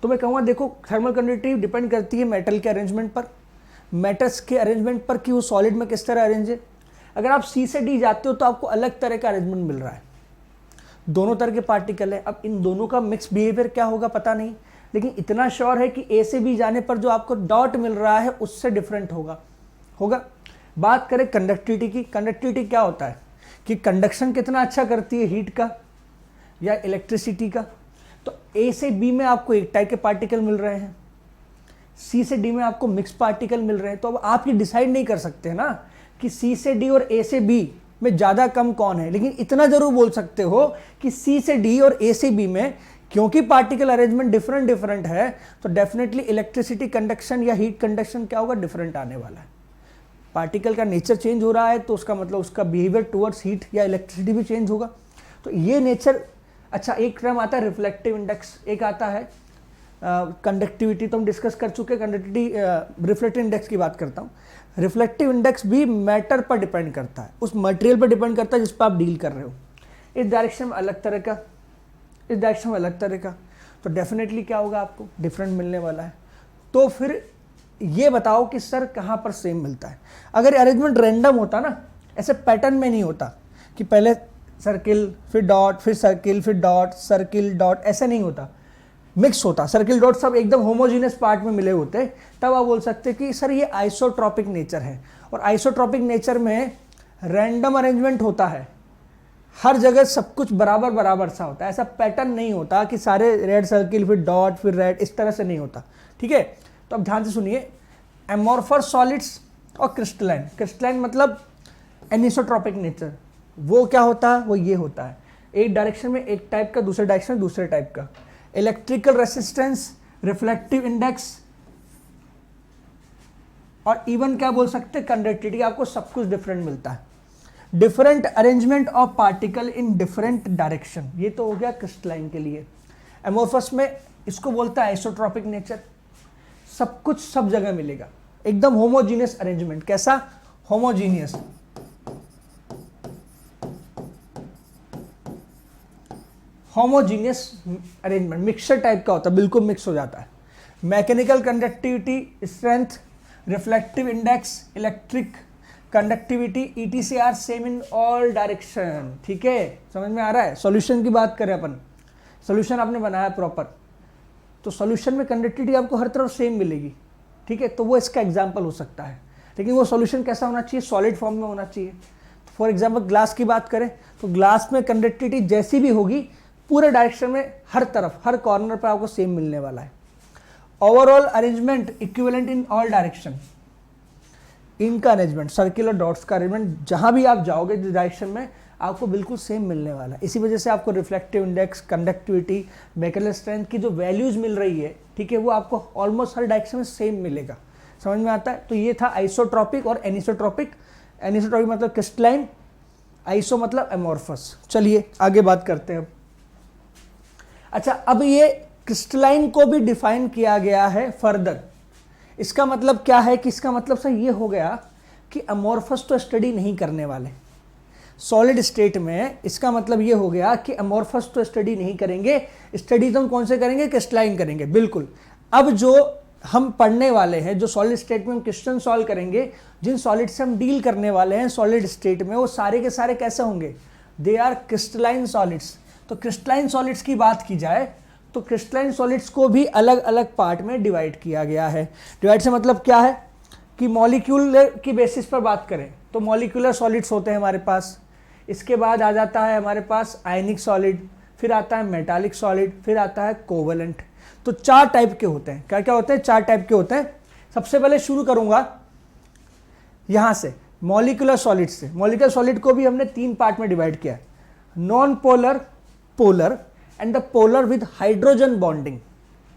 तो मैं कहूँगा देखो थर्मल कंडक्टिविटी डिपेंड करती है मेटल के अरेंजमेंट पर, मेटल्स के अरेंजमेंट पर कि वो सॉलिड में किस तरह अरेंज है। अगर आप सी से डी जाते हो तो आपको अलग तरह का अरेंजमेंट मिल रहा है, दोनों तरह के पार्टिकल है। अब इन दोनों का मिक्स बिहेवियर क्या होगा पता नहीं, लेकिन इतना श्योर है कि ए से बी जाने पर जो आपको डॉट मिल रहा है उससे डिफरेंट होगा। बात करें कंडक्टिविटी की, कंडक्टिविटी क्या होता है कि कंडक्शन कितना अच्छा करती है हीट का या इलेक्ट्रिसिटी का। तो ए से बी में आपको एक टाइप के पार्टिकल मिल रहे हैं, सी से डी में आपको मिक्स पार्टिकल मिल रहे हैं। तो अब आप ये डिसाइड नहीं कर सकते ना कि सी से डी और ए से बी में ज़्यादा कम कौन है, लेकिन इतना जरूर बोल सकते हो कि सी से डी और ए से बी में क्योंकि पार्टिकल अरेंजमेंट डिफरेंट है तो डेफिनेटली इलेक्ट्रिसिटी कंडक्शन या हीट कंडक्शन क्या होगा, डिफरेंट आने वाला है। पार्टिकल का नेचर चेंज हो रहा है तो उसका मतलब उसका बिहेवियर टुवर्ड्स हीट या इलेक्ट्रिसिटी भी चेंज होगा। तो ये नेचर। अच्छा, एक टर्म आता है रिफ्लेक्टिव इंडेक्स, एक आता है कंडक्टिविटी, तो हम डिस्कस कर चुके हैं कंडक्टिविटी। रिफ्लेक्टिव इंडेक्स की बात करता हूँ। रिफ्लेक्टिव इंडेक्स भी मैटर पर डिपेंड करता है, उस मटेरियल पर डिपेंड करता है जिस पर आप डील कर रहे हो। इस डायरेक्शन में अलग तरह का, इस डायरेक्शन में अलग तरह का, तो डेफिनेटली क्या होगा, आपको डिफरेंट मिलने वाला है। तो फिर ये बताओ कि सर कहाँ पर सेम मिलता है। अगर अरेंजमेंट रैंडम होता ना, ऐसे पैटर्न में नहीं होता कि पहले सर्किल फिर डॉट फिर सर्किल फिर डॉट सर्किल डॉट, ऐसा नहीं होता, मिक्स होता, सर्किल डॉट सब एकदम होमोजीनियस पार्ट में मिले होते, तब आप बोल सकते कि सर ये आइसोट्रॉपिक नेचर है। और आइसोट्रॉपिक नेचर में रैंडम अरेंजमेंट होता है, हर जगह सब कुछ बराबर बराबर सा होता है, ऐसा पैटर्न नहीं होता कि सारे रेड सर्किल फिर डॉट फिर रेड, इस तरह से नहीं होता। ठीक है, तो अब ध्यान से सुनिए, एमोर्फस सॉलिड्स और क्रिस्टलाइन। क्रिस्टलाइन मतलब एनिसोट्रॉपिक नेचर, वो क्या होता है, वो ये होता है एक डायरेक्शन में एक टाइप का, दूसरे डायरेक्शन में दूसरे टाइप का। इलेक्ट्रिकल रेसिस्टेंस, रिफ्लेक्टिव इंडेक्स और इवन क्या बोल सकते हैं कंडक्टिविटी, आपको सब कुछ डिफरेंट मिलता है। Different arrangement of particle in different direction, ये तो हो गया क्रिस्टलाइन के लिए। एमोर्फस में इसको बोलता है आइसोट्रॉपिक नेचर, सब कुछ सब जगह मिलेगा, एकदम होमोजीनियस अरेंजमेंट। कैसा, homogeneous. Homogeneous arrangement, mixture type का होता है, बिल्कुल मिक्स हो जाता है। Mechanical conductivity strength, reflective index, electric conductivity, ETC are same in all direction. ठीक है, समझ में आ रहा है। सॉल्यूशन की बात करें अपन, सॉल्यूशन आपने बनाया प्रॉपर, तो सॉल्यूशन में कंडक्टिविटी आपको हर तरफ सेम मिलेगी। ठीक है, तो वो इसका एग्जाम्पल हो सकता है, लेकिन वो सॉल्यूशन कैसा होना चाहिए, सॉलिड फॉर्म में होना चाहिए। फॉर एग्जाम्पल ग्लास की बात करें तो ग्लास में कंडक्टिविटी जैसी भी होगी पूरे डायरेक्शन में, हर तरफ, हर कॉर्नर पर आपको सेम मिलने वाला है। ओवरऑल अरेंजमेंट इक्विवेलेंट इन ऑल डायरेक्शन, इनका अरेंजमेंट, सर्कुलर डॉट्स का अरेंजमेंट जहां भी आप जाओगे जिस डायरेक्शन में आपको बिल्कुल सेम मिलने वाला है। इसी वजह से आपको reflective index, conductivity, mechanical strength की जो वैल्यूज मिल रही है, ठीक है, वो आपको ऑलमोस्ट हर डायरेक्शन में सेम मिलेगा। समझ में आता है। तो ये था आइसोट्रॉपिक और एनिसोट्रॉपिक। एनिसोट्रॉपिक मतलब क्रिस्टलाइन, आइसो मतलब एमोर्फस। चलिए आगे बात करते हैं। अच्छा, अब ये क्रिस्टलाइन को भी डिफाइन किया गया है फर्दर। इसका मतलब क्या है कि इसका मतलब सर ये हो गया कि अमोर्फस तो स्टडी नहीं करने वाले सॉलिड स्टेट में। इसका मतलब ये हो गया कि अमोर्फस तो स्टडी नहीं करेंगे, स्टडी तो हम कौन से करेंगे, क्रिस्टलाइन करेंगे। बिल्कुल। अब जो हम पढ़ने वाले हैं, जो सॉलिड स्टेट में हम क्वेश्चन सॉल्व करेंगे, जिन सॉलिड से हम डील करने वाले हैं सॉलिड स्टेट में, वो सारे के सारे कैसे होंगे, दे आर क्रिस्टलाइन सॉलिड्स। तो क्रिस्टलाइन सॉलिड्स की बात की जाए तो क्रिस्टलाइन सॉलिड्स को भी अलग अलग पार्ट में डिवाइड किया गया है। डिवाइड से मतलब क्या है कि मॉलिक्यूलर की बेसिस पर बात करें तो मॉलिक्यूलर सॉलिड्स होते हैं हमारे पास। इसके बाद आ जाता है हमारे पास आयनिक सॉलिड, फिर आता है मेटालिक सॉलिड, फिर आता है कोवेलेंट। तो 4 टाइप के होते हैं। क्या क्या होते हैं, 4 टाइप के होते हैं। सबसे पहले शुरू करूंगा यहां से मॉलिक्यूलर सॉलिड से। मॉलिक्यूलर सॉलिड को भी हमने 3 पार्ट में डिवाइड किया है, non polar, polar and the polar with hydrogen bonding.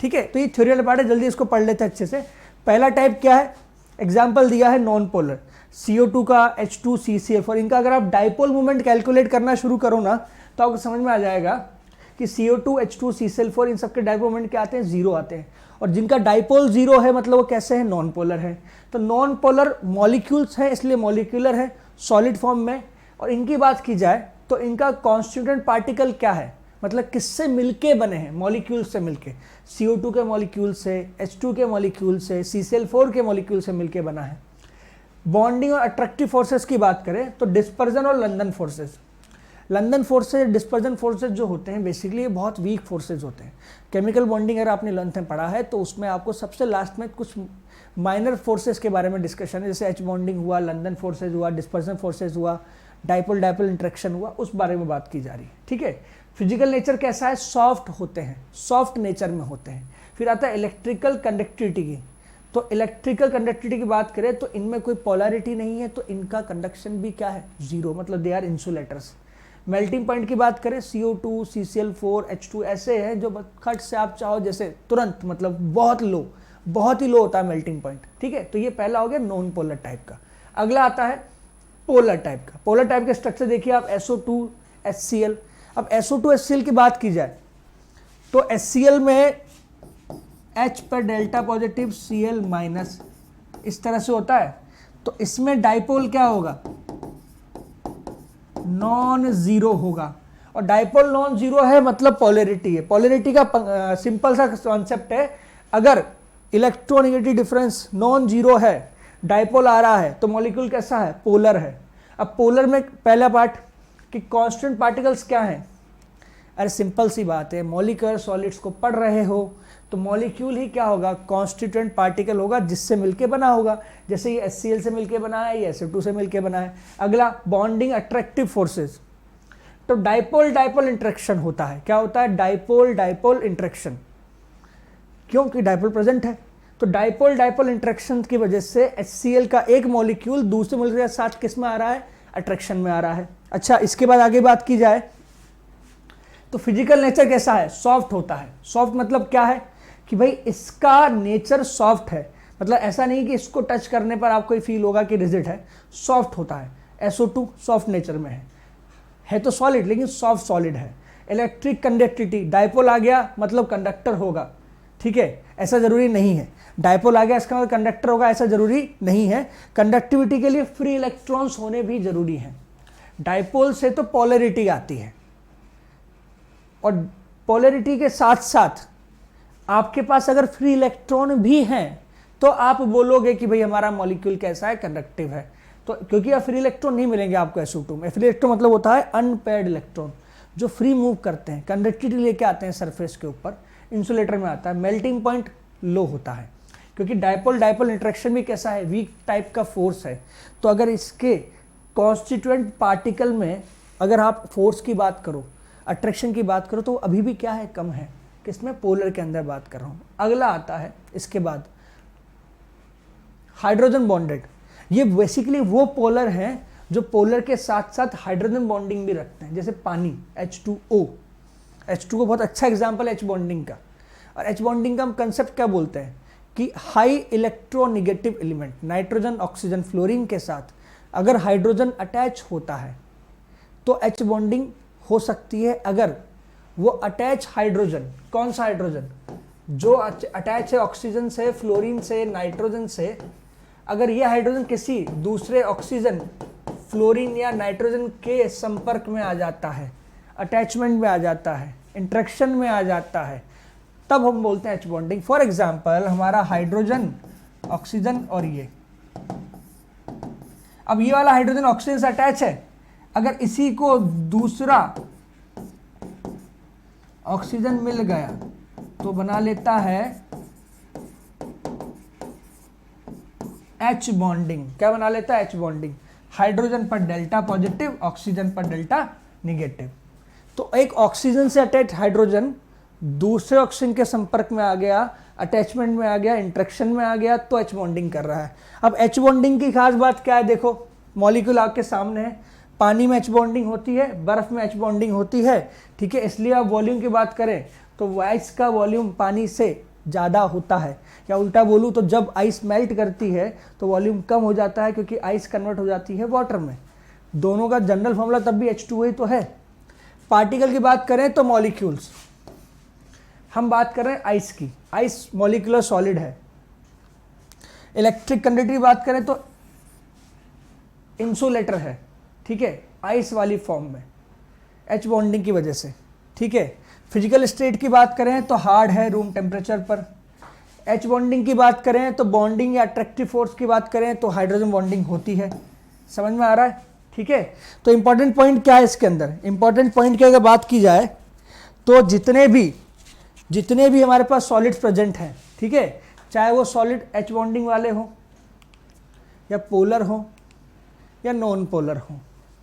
ठीक है, तो ये थ्योरी वाला पार्ट है, जल्दी इसको पढ़ लेते हैं अच्छे से। पहला टाइप क्या है, एग्जाम्पल दिया है नॉन पोलर, CO2 का H2CCl4। इनका अगर आप डाइपोल मूवमेंट कैलकुलेट करना शुरू करो ना तो आपको समझ में आ जाएगा कि CO2 H2CCl4 इन सबके डाइपोल मूवमेंट क्या आते हैं, 0 आते हैं। और जिनका डाइपोल 0 है मतलब वो कैसे है, नॉन पोलर है। तो नॉन पोलर मॉलिक्यूल्स हैं, इसलिए मॉलिक्यूलर है, सॉलिड फॉर्म में। और इनकी बात की जाए तो इनका कॉन्स्टिट्यूएंट पार्टिकल क्या है, मतलब किससे मिलके बने हैं, मॉलिक्यूल से मिलके। CO2 के मॉलिक्यूल से, H2 के मॉलिक्यूल से, CCl4 के मॉलिक्यूल से मिलके बना है। बॉन्डिंग और अट्रैक्टिव फोर्सेस की बात करें तो डिस्पर्जन और London forces. London forces, dispersion forces जो होते हैं बेसिकली ये बहुत वीक फोर्सेस होते हैं। केमिकल बॉन्डिंग अगर आपने 11th में पढ़ा है तो उसमें आपको सबसे लास्ट में कुछ माइनर फोर्सेस के बारे में डिस्कशन है, जैसे H बॉन्डिंग हुआ, लंदन फोर्सेज हुआ, डिस्पर्जन फोर्सेज हुआ, डाइपोल डाइपोल इंट्रैक्शन हुआ, उस बारे में बात की जा रही है। ठीक है, फिजिकल नेचर कैसा है, सॉफ्ट होते हैं, सॉफ्ट नेचर में होते हैं। फिर आता है इलेक्ट्रिकल कंडक्टिविटी की। तो इलेक्ट्रिकल कंडक्टिविटी की बात करें तो इनमें कोई पोलैरिटी नहीं है, तो इनका कंडक्शन भी क्या है, 0, मतलब they are insulators. Melting point की बात करें CO2, CCl4, H2 ऐसे हैं जो खट से आप चाहो जैसे तुरंत, मतलब बहुत लो, बहुत ही लो होता है मेल्टिंग पॉइंट। ठीक है, तो ये पहला हो गया नॉन पोलर टाइप का। अगला आता है पोलर टाइप का। पोलर टाइप के स्ट्रक्चर देखिए आप, SO2 HCl। अब SO2 HCl की बात की जाए तो HCl में H पर डेल्टा पॉजिटिव, Cl माइनस, इस तरह से होता है। तो इसमें डाइपोल क्या होगा, नॉन जीरो होगा। और डाइपोल नॉन जीरो है मतलब पोलैरिटी है। पोलैरिटी का सिंपल सा कॉन्सेप्ट है, अगर इलेक्ट्रोनेगेटिव डिफरेंस नॉन जीरो है, डाइपोल आ रहा है, तो मॉलिक्यूल कैसा है, पोलर है। अब पोलर में पहला पार्ट कि कांस्टेंट पार्टिकल्स क्या हैं, अरे सिंपल सी बात है, मॉलिक्यूलर सॉलिड्स को पढ़ रहे हो तो मॉलिक्यूल ही क्या होगा, कॉन्स्टिट्यूएंट पार्टिकल होगा जिससे मिलके बना होगा। जैसे ये HCl से मिलके बना है, ये SO2 से मिलके बना है। अगला बॉन्डिंग अट्रैक्टिव फोर्सेस, तो डाइपोल डाइपोल इंट्रैक्शन होता है। क्या होता है, डाइपोल डाइपोल इंट्रैक्शन, क्योंकि डाइपोल प्रेजेंट है। तो डाइपोल डाइपोल इंट्रैक्शन की वजह से HCl का एक मॉलिक्यूल दूसरे मॉलिक्यूल के साथ किस में आ रहा है, अट्रैक्शन में आ रहा है। अच्छा, इसके बाद आगे बात की जाए तो फिजिकल नेचर कैसा है, सॉफ्ट होता है। सॉफ्ट मतलब क्या है कि भाई इसका नेचर सॉफ्ट है, मतलब ऐसा नहीं कि इसको टच करने पर आपको ये फील होगा कि रिजिड है, सॉफ्ट होता है। SO2 सॉफ्ट नेचर में है तो सॉलिड लेकिन सॉफ्ट सॉलिड है। इलेक्ट्रिक कंडक्टिविटी, डाइपोल आ गया मतलब कंडक्टर होगा। ठीक है, ऐसा जरूरी नहीं है, डाइपोल आ गया इसका मतलब कंडक्टर होगा, ऐसा जरूरी नहीं है। कंडक्टिविटी के लिए फ्री इलेक्ट्रॉन्स होने भी जरूरी हैं। डाइपोल से तो पोलैरिटी आती है, और पोलैरिटी के साथ साथ आपके पास अगर फ्री इलेक्ट्रॉन भी हैं तो आप बोलोगे कि भाई हमारा मॉलिक्यूल कैसा है, कंडक्टिव है। तो क्योंकि अब फ्री इलेक्ट्रॉन नहीं मिलेंगे आपको SO2 में। फ्री इलेक्ट्रॉन मतलब होता है अनपेयर्ड इलेक्ट्रॉन जो फ्री मूव करते हैं, कंडक्टिविटी लेके आते हैं सरफेस के ऊपर, इंसुलेटर में आता है, मेल्टिंग पॉइंट लो होता है क्योंकि डायपोल डायपोल इंटरेक्शन भी कैसा है, वीक टाइप का फोर्स है। तो अगर इसके कॉन्स्टिट्यूएंट पार्टिकल में अगर आप फोर्स की बात करो, अट्रैक्शन की बात करो, तो अभी भी क्या है, कम है। किसमें, पोलर के अंदर बात कर रहा हूँ। अगला आता है इसके बाद हाइड्रोजन बॉन्डेड। ये बेसिकली वो पोलर हैं जो पोलर के साथ साथ हाइड्रोजन बॉन्डिंग भी रखते हैं, जैसे पानी H2O। H2O बहुत अच्छा एग्जाम्पल है H बॉन्डिंग का। और H बॉन्डिंग का हम कंसेप्ट क्या बोलते हैं कि high electronegative element, nitrogen, oxygen, fluorine के साथ अगर हाइड्रोजन अटैच होता है तो H बॉन्डिंग हो सकती है। अगर वो अटैच हाइड्रोजन, कौन सा हाइड्रोजन, जो अटैच है ऑक्सीजन से, फ्लोरीन से, नाइट्रोजन से, अगर ये हाइड्रोजन किसी दूसरे ऑक्सीजन, फ्लोरीन या नाइट्रोजन के संपर्क में आ जाता है, अटैचमेंट में आ जाता है, इंट्रैक्शन में आ जाता है, तब हम बोलते हैं H बॉन्डिंग। फॉर एग्जाम्पल हमारा हाइड्रोजन, ऑक्सीजन और ये, अब ये वाला हाइड्रोजन ऑक्सीजन से अटैच है, अगर इसी को दूसरा ऑक्सीजन मिल गया तो बना लेता है H बॉन्डिंग। क्या बना लेता है, H बॉन्डिंग। हाइड्रोजन पर डेल्टा पॉजिटिव, ऑक्सीजन पर डेल्टा निगेटिव। तो एक ऑक्सीजन से अटैच हाइड्रोजन दूसरे ऑक्सीजन के संपर्क में आ गया, अटैचमेंट में आ गया, इंट्रैक्शन में आ गया, तो H बॉन्डिंग कर रहा है। अब H बॉन्डिंग की खास बात क्या है, देखो मॉलिक्यूल आपके सामने है, पानी में H बॉन्डिंग होती है, बर्फ में H बॉन्डिंग होती है, ठीक है। इसलिए आप वॉल्यूम की बात करें तो आइस का वॉल्यूम पानी से ज़्यादा होता है, या उल्टा बोलूँ तो जब आइस मेल्ट करती है तो वॉल्यूम कम हो जाता है क्योंकि आइस कन्वर्ट हो जाती है वाटर में। दोनों का जनरल फॉर्मूला तब भी H2O ही तो है। पार्टिकल की बात करें तो मॉलिक्यूल्स, हम बात कर रहे हैं आइस की, आइस मॉलिक्यूलर सॉलिड है। इलेक्ट्रिक कंडक्टिविटी बात करें तो इंसुलेटर है, ठीक है, आइस वाली फॉर्म में H बॉन्डिंग की वजह से, ठीक है। फिजिकल स्टेट की बात करें तो हार्ड है रूम टेम्परेचर पर। H बॉन्डिंग की बात करें तो बॉन्डिंग या अट्रैक्टिव फोर्स की बात करें तो हाइड्रोजन बॉन्डिंग होती है। समझ में आ रहा है, ठीक है। तो इंपॉर्टेंट पॉइंट क्या है इसके अंदर, इंपॉर्टेंट पॉइंट की अगर बात की जाए तो जितने भी हमारे पास सॉलिड्स प्रेजेंट हैं, ठीक है, चाहे वो सॉलिड H बॉन्डिंग वाले हो या पोलर हो या नॉन पोलर हो,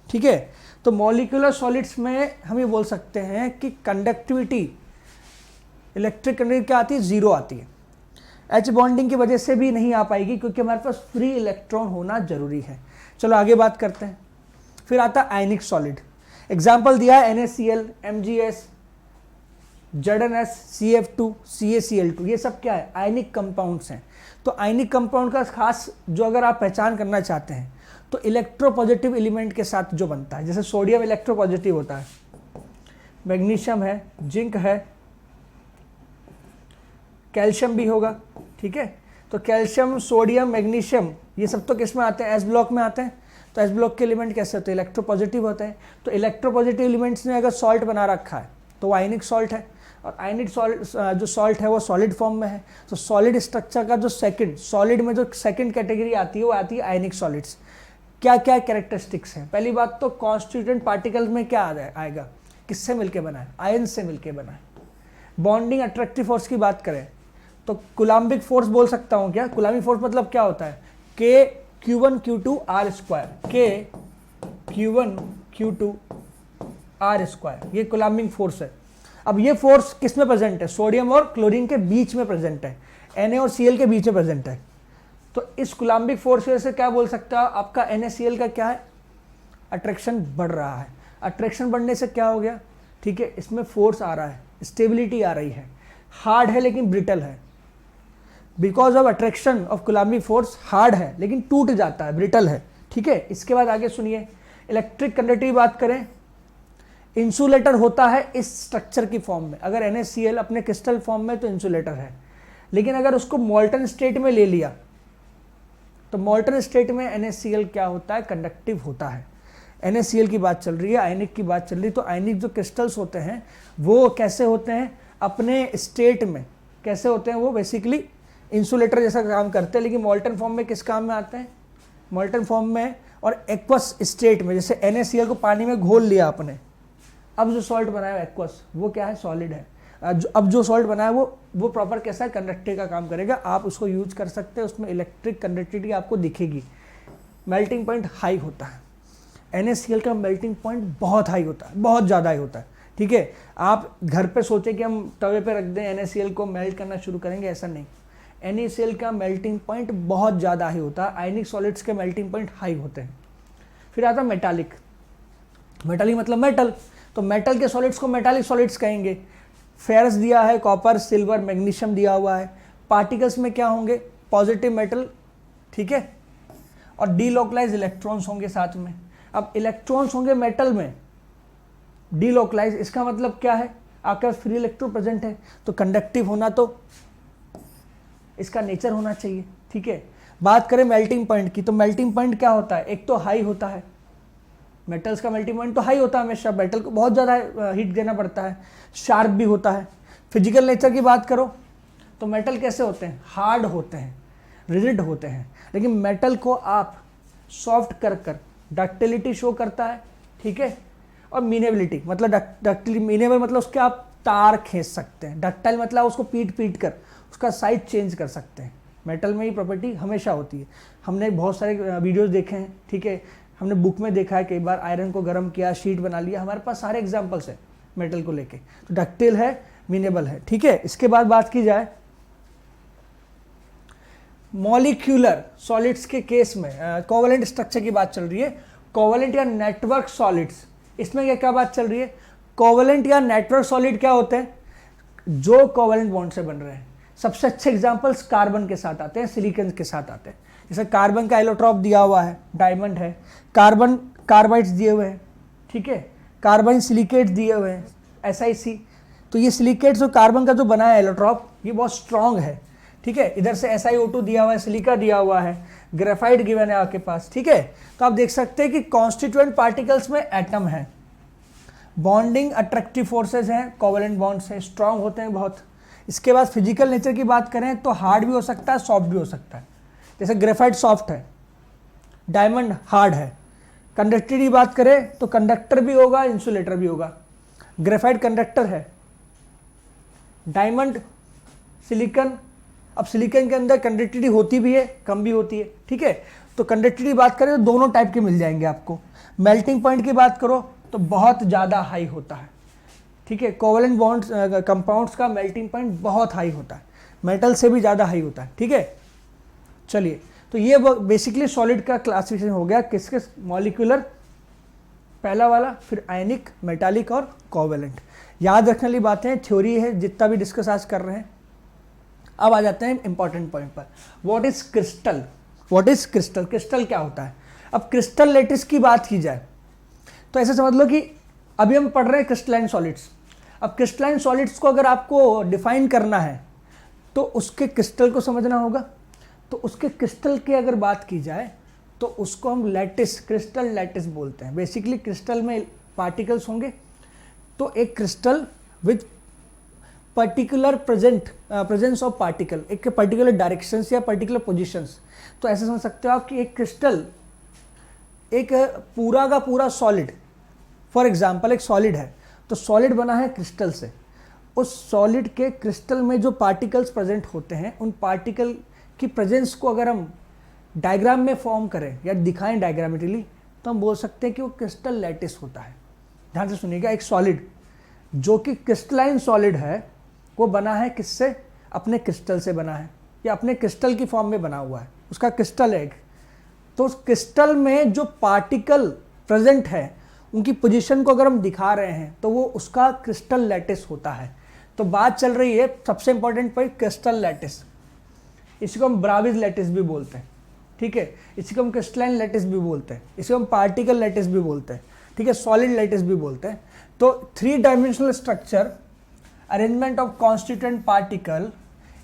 ठीक है। तो मॉलिक्यूलर सॉलिड्स में हम ये बोल सकते हैं कि कंडक्टिविटी, इलेक्ट्रिक कंडक्टिविटी क्या आती है, जीरो आती है। H बॉन्डिंग की वजह से भी नहीं आ पाएगी क्योंकि हमारे पास फ्री इलेक्ट्रॉन होना जरूरी है। चलो आगे बात करते हैं। फिर आता है आयनिक सॉलिड। एग्जाम्पल दिया है NaCl, MgS, ZnS, CF2, CaCl2, ये सब क्या है, आयनिक कंपाउंड्स हैं। तो आयनिक कंपाउंड का खास जो अगर आप पहचान करना चाहते हैं तो इलेक्ट्रोपॉजिटिव एलिमेंट के साथ जो बनता है, जैसे सोडियम इलेक्ट्रोपॉजिटिव होता है, मैग्नीशियम है, जिंक है, कैल्शियम भी होगा, ठीक है। तो कैल्शियम, सोडियम, मैग्नीशियम ये सब तो किस में आते हैं, S ब्लॉक में आते हैं। तो S ब्लॉक के एलिमेंट कैसे होते हैं, इलेक्ट्रोपॉजिटिव होते हैं। तो इलेक्ट्रोपॉजिटिव एलिमेंट्स ने अगर सॉल्ट बना रखा है तो वो आयनिक सॉल्ट है, और आयनिक सॉल्ट जो सॉल्ट है वो सॉलिड फॉर्म में है। तो सॉलिड स्ट्रक्चर का जो सेकंड, सॉलिड में जो सेकंड कैटेगरी आती है वो आती है आयनिक सॉलिड्स। क्या क्या कैरेक्टरिस्टिक्स हैं, पहली बात तो कॉन्स्टिट्यूएंट पार्टिकल में क्या आएगा, किससे मिलके बना है, आयन से मिलके बना है। बॉन्डिंग अट्रैक्टिव फोर्स की बात करें तो कुलाम्बिक फोर्स बोल सकता हूं क्या, कुलाम्बिक फोर्स मतलब क्या होता है, K(Q1Q2 R², K(Q1Q2 R², ये कुलाम्बिक फोर्स है। अब ये फोर्स किस में प्रेजेंट है, सोडियम और क्लोरीन के बीच में प्रेजेंट है, Na और Cl के बीच में प्रेजेंट है। तो इस कुलाम्बिक फोर्स की वजह से क्या बोल सकता है, आपका NaCl का क्या है, अट्रैक्शन बढ़ रहा है। अट्रैक्शन बढ़ने से क्या हो गया, ठीक है, इसमें फोर्स आ रहा है, स्टेबिलिटी आ रही है, हार्ड है लेकिन ब्रिटल है। Because of attraction of coulombic force hard है लेकिन टूट जाता है, ब्रिटल है, ठीक है। इसके बाद आगे सुनिए, इलेक्ट्रिक कंडक्टिविटी बात करें, इंसुलेटर होता है इस स्ट्रक्चर की फॉर्म में। अगर NaCl अपने क्रिस्टल फॉर्म में तो इंसुलेटर है, लेकिन अगर उसको मोल्टन स्टेट में ले लिया तो मोल्टन स्टेट में NaCl क्या होता है, कंडक्टिव होता है। NaCl की बात चल रही है, आयनिक की बात चल रही है। तो आयनिक जो क्रिस्टल्स होते हैं वो कैसे होते हैं, अपने स्टेट में कैसे होते हैं, वो बेसिकली इंसुलेटर जैसा काम करते हैं, लेकिन मॉल्टन फॉर्म में किस काम में आते हैं? मॉल्टन फॉर्म में और एक्वस स्टेट में, जैसे NaCl को पानी में घोल लिया आपने, अब जो सॉल्ट बनाया है एक्वस, वो क्या है? सॉलिड है। अब जो सॉल्ट बनाया है वो प्रॉपर कैसा है? कंडक्टिव का काम करेगा, आप उसको यूज कर सकते हैं, उसमें इलेक्ट्रिक कंडक्टिविटी आपको दिखेगी। मेल्टिंग पॉइंट हाई होता है, NaCl का मेल्टिंग पॉइंट बहुत हाई होता है, बहुत ज़्यादा हाई होता है। ठीक है, आप घर पे सोचे कि हम तवे पे रख दें NaCl को मेल्ट करना शुरू करेंगे, ऐसा नहीं। NaCl का मेल्टिंग पॉइंट बहुत ज़्यादा हाई होता है, आयनिक सॉलिड्स के मेल्टिंग पॉइंट हाई होते हैं। फिर आता मेटालिक। मेटालिक मतलब मेटल, तो मेटल के सॉलिड्स को मेटालिक सॉलिड्स कहेंगे। फेरस दिया है, कॉपर, सिल्वर, मैग्नीशियम दिया हुआ है। पार्टिकल्स में क्या होंगे? पॉजिटिव मेटल, ठीक है, और डीलोकलाइज इलेक्ट्रॉन्स होंगे साथ में। अब इलेक्ट्रॉन्स होंगे मेटल में डीलोकलाइज, इसका मतलब क्या है? आपके पास फ्री इलेक्ट्रॉन प्रेजेंट है, तो कंडक्टिव होना तो इसका नेचर होना चाहिए। ठीक है, बात करें मेल्टिंग पॉइंट की, तो मेल्टिंग पॉइंट क्या होता है? एक तो हाई होता है, मेटल्स का मेल्टिंग पॉइंट तो हाई होता है हमेशा, मेटल को बहुत ज़्यादा हीट देना पड़ता है। शार्प भी होता है। फिजिकल नेचर की बात करो तो मेटल कैसे होते हैं? हार्ड होते हैं, रिजिड होते हैं, लेकिन मेटल को आप सॉफ्ट कर कर डक्टिलिटी शो करता है। ठीक है, और मीनेबिलिटी मतलब डक्टिलिटी, मीनेबल मतलब उसके आप तार खींच सकते हैं, डक्टाइल मतलब उसको पीट पीट कर उसका साइज चेंज कर सकते हैं। मेटल में ही प्रॉपर्टी हमेशा होती है। हमने बहुत सारे वीडियोस देखे हैं, ठीक है, हमने बुक में देखा है, कई बार आयरन को गर्म किया, शीट बना लिया, हमारे पास सारे एग्जांपल्स हैं मेटल को लेके। तो डक्टाइल है, मीनेबल है। ठीक है, इसके बाद बात की जाए मॉलिक्यूलर सॉलिड्स के केस में, कोवेलेंट स्ट्रक्चर की बात चल रही है। कोवेलेंट या नेटवर्क सॉलिड्स, इसमें क्या बात चल रही है? कोवेलेंट या नेटवर्क सॉलिड क्या होते हैं? जो कोवेलेंट बॉन्ड से बन रहे हैं। सबसे अच्छे एग्जांपल्स कार्बन के साथ आते हैं, सिलिकॉन के साथ आते हैं। जैसे कार्बन का एलोट्रॉप दिया हुआ है, डायमंड है, कार्बन कार्बाइड्स दिए हुए हैं, ठीक है, कार्बन सिलिकेट्स दिए हुए हैं, SiC। तो ये सिलिकेट्स और कार्बन का जो बना है एलोट्रॉप, ये बहुत स्ट्रॉन्ग है। ठीक है, इधर से SiO2 दिया हुआ है, सिलिका दिया हुआ है, ग्रेफाइट गिवन है आपके पास। ठीक है, तो आप देख सकते हैं कि कॉन्स्टिट्यूएंट पार्टिकल्स में एटम है, बॉन्डिंग अट्रैक्टिव फोर्सेज हैं, कोवेलेंट बॉन्ड्स हैं, स्ट्रांग होते हैं बहुत। इसके बाद फिजिकल नेचर की बात करें तो हार्ड भी हो सकता है, सॉफ्ट भी हो सकता है। जैसे ग्रेफाइट सॉफ्ट है, डायमंड हार्ड है। कंडक्टिविटी की बात करें तो कंडक्टर भी होगा, इंसुलेटर भी होगा। ग्रेफाइट कंडक्टर है, डायमंड, सिलिकॉन। अब सिलिकॉन के अंदर कंडक्टिविटी होती भी है, कम भी होती है। ठीक है, तो कंडक्टिविटी बात करें तो दोनों टाइप के मिल जाएंगे आपको। मेल्टिंग पॉइंट की बात करो तो बहुत ज़्यादा हाई होता है। ठीक है, कोवेलेंट बॉन्ड्स कंपाउंड्स का मेल्टिंग पॉइंट बहुत हाई होता है, मेटल से भी ज़्यादा हाई होता है। ठीक है, चलिए, तो ये बेसिकली सॉलिड का क्लासिफिकेशन हो गया, किस किस? मॉलिक्यूलर पहला वाला, फिर आयनिक, मेटालिक और कोवेलेंट। याद रखने वाली बातें थ्योरी है, जितना भी डिस्कस आज कर रहे हैं। अब आ जाते हैं इंपॉर्टेंट पॉइंट पर। What is crystal? What is crystal? Crystal क्या होता है? अब क्रिस्टल लेटिस की बात की जाए तो ऐसे समझ लो कि अभी हम पढ़ रहे हैं क्रिस्टलाइन सॉलिड्स। अब क्रिस्टलाइन सॉलिड्स को अगर आपको डिफाइन करना है तो उसके क्रिस्टल को समझना होगा। तो उसके क्रिस्टल की अगर बात की जाए तो उसको हम लैटिस, क्रिस्टल लैटिस बोलते हैं। बेसिकली क्रिस्टल में पार्टिकल्स होंगे, तो एक crystal with particular presence of particle, एक पर्टिकुलर डायरेक्शंस या पर्टिकुलर पोजीशंस। तो ऐसे समझ सकते हो आप कि एक क्रिस्टल एक पूरा का पूरा सॉलिड, फॉर एग्जांपल एक सॉलिड है, तो सॉलिड बना है क्रिस्टल से। उस सॉलिड के क्रिस्टल में जो पार्टिकल्स प्रेजेंट होते हैं, उन पार्टिकल की प्रेजेंस को अगर हम डायग्राम में फॉर्म करें या दिखाएं डायग्रामेटिकली, तो हम बोल सकते हैं कि वो क्रिस्टल लैटिस होता है। ध्यान से सुनिएगा, एक सॉलिड जो कि क्रिस्टलाइन सॉलिड है, वो बना है किससे? अपने क्रिस्टल से बना है, या अपने क्रिस्टल की फॉर्म में बना हुआ है, उसका क्रिस्टल है। तो उस क्रिस्टल में जो पार्टिकल प्रेजेंट है, उनकी पोजीशन को अगर हम दिखा रहे हैं तो वो उसका क्रिस्टल लैटिस होता है। तो बात चल रही है सबसे इंपॉर्टेंट पॉइंट, क्रिस्टल लैटिस। इसको हम ब्राविज लैटिस भी बोलते हैं। ठीक है, इसी को हम क्रिस्टलाइन लैटिस भी बोलते हैं, इसको हम पार्टिकल लैटिस भी बोलते हैं। ठीक है, सॉलिड लैटिस भी बोलते हैं। तो 3 dimensional structure, arrangement of constituent particle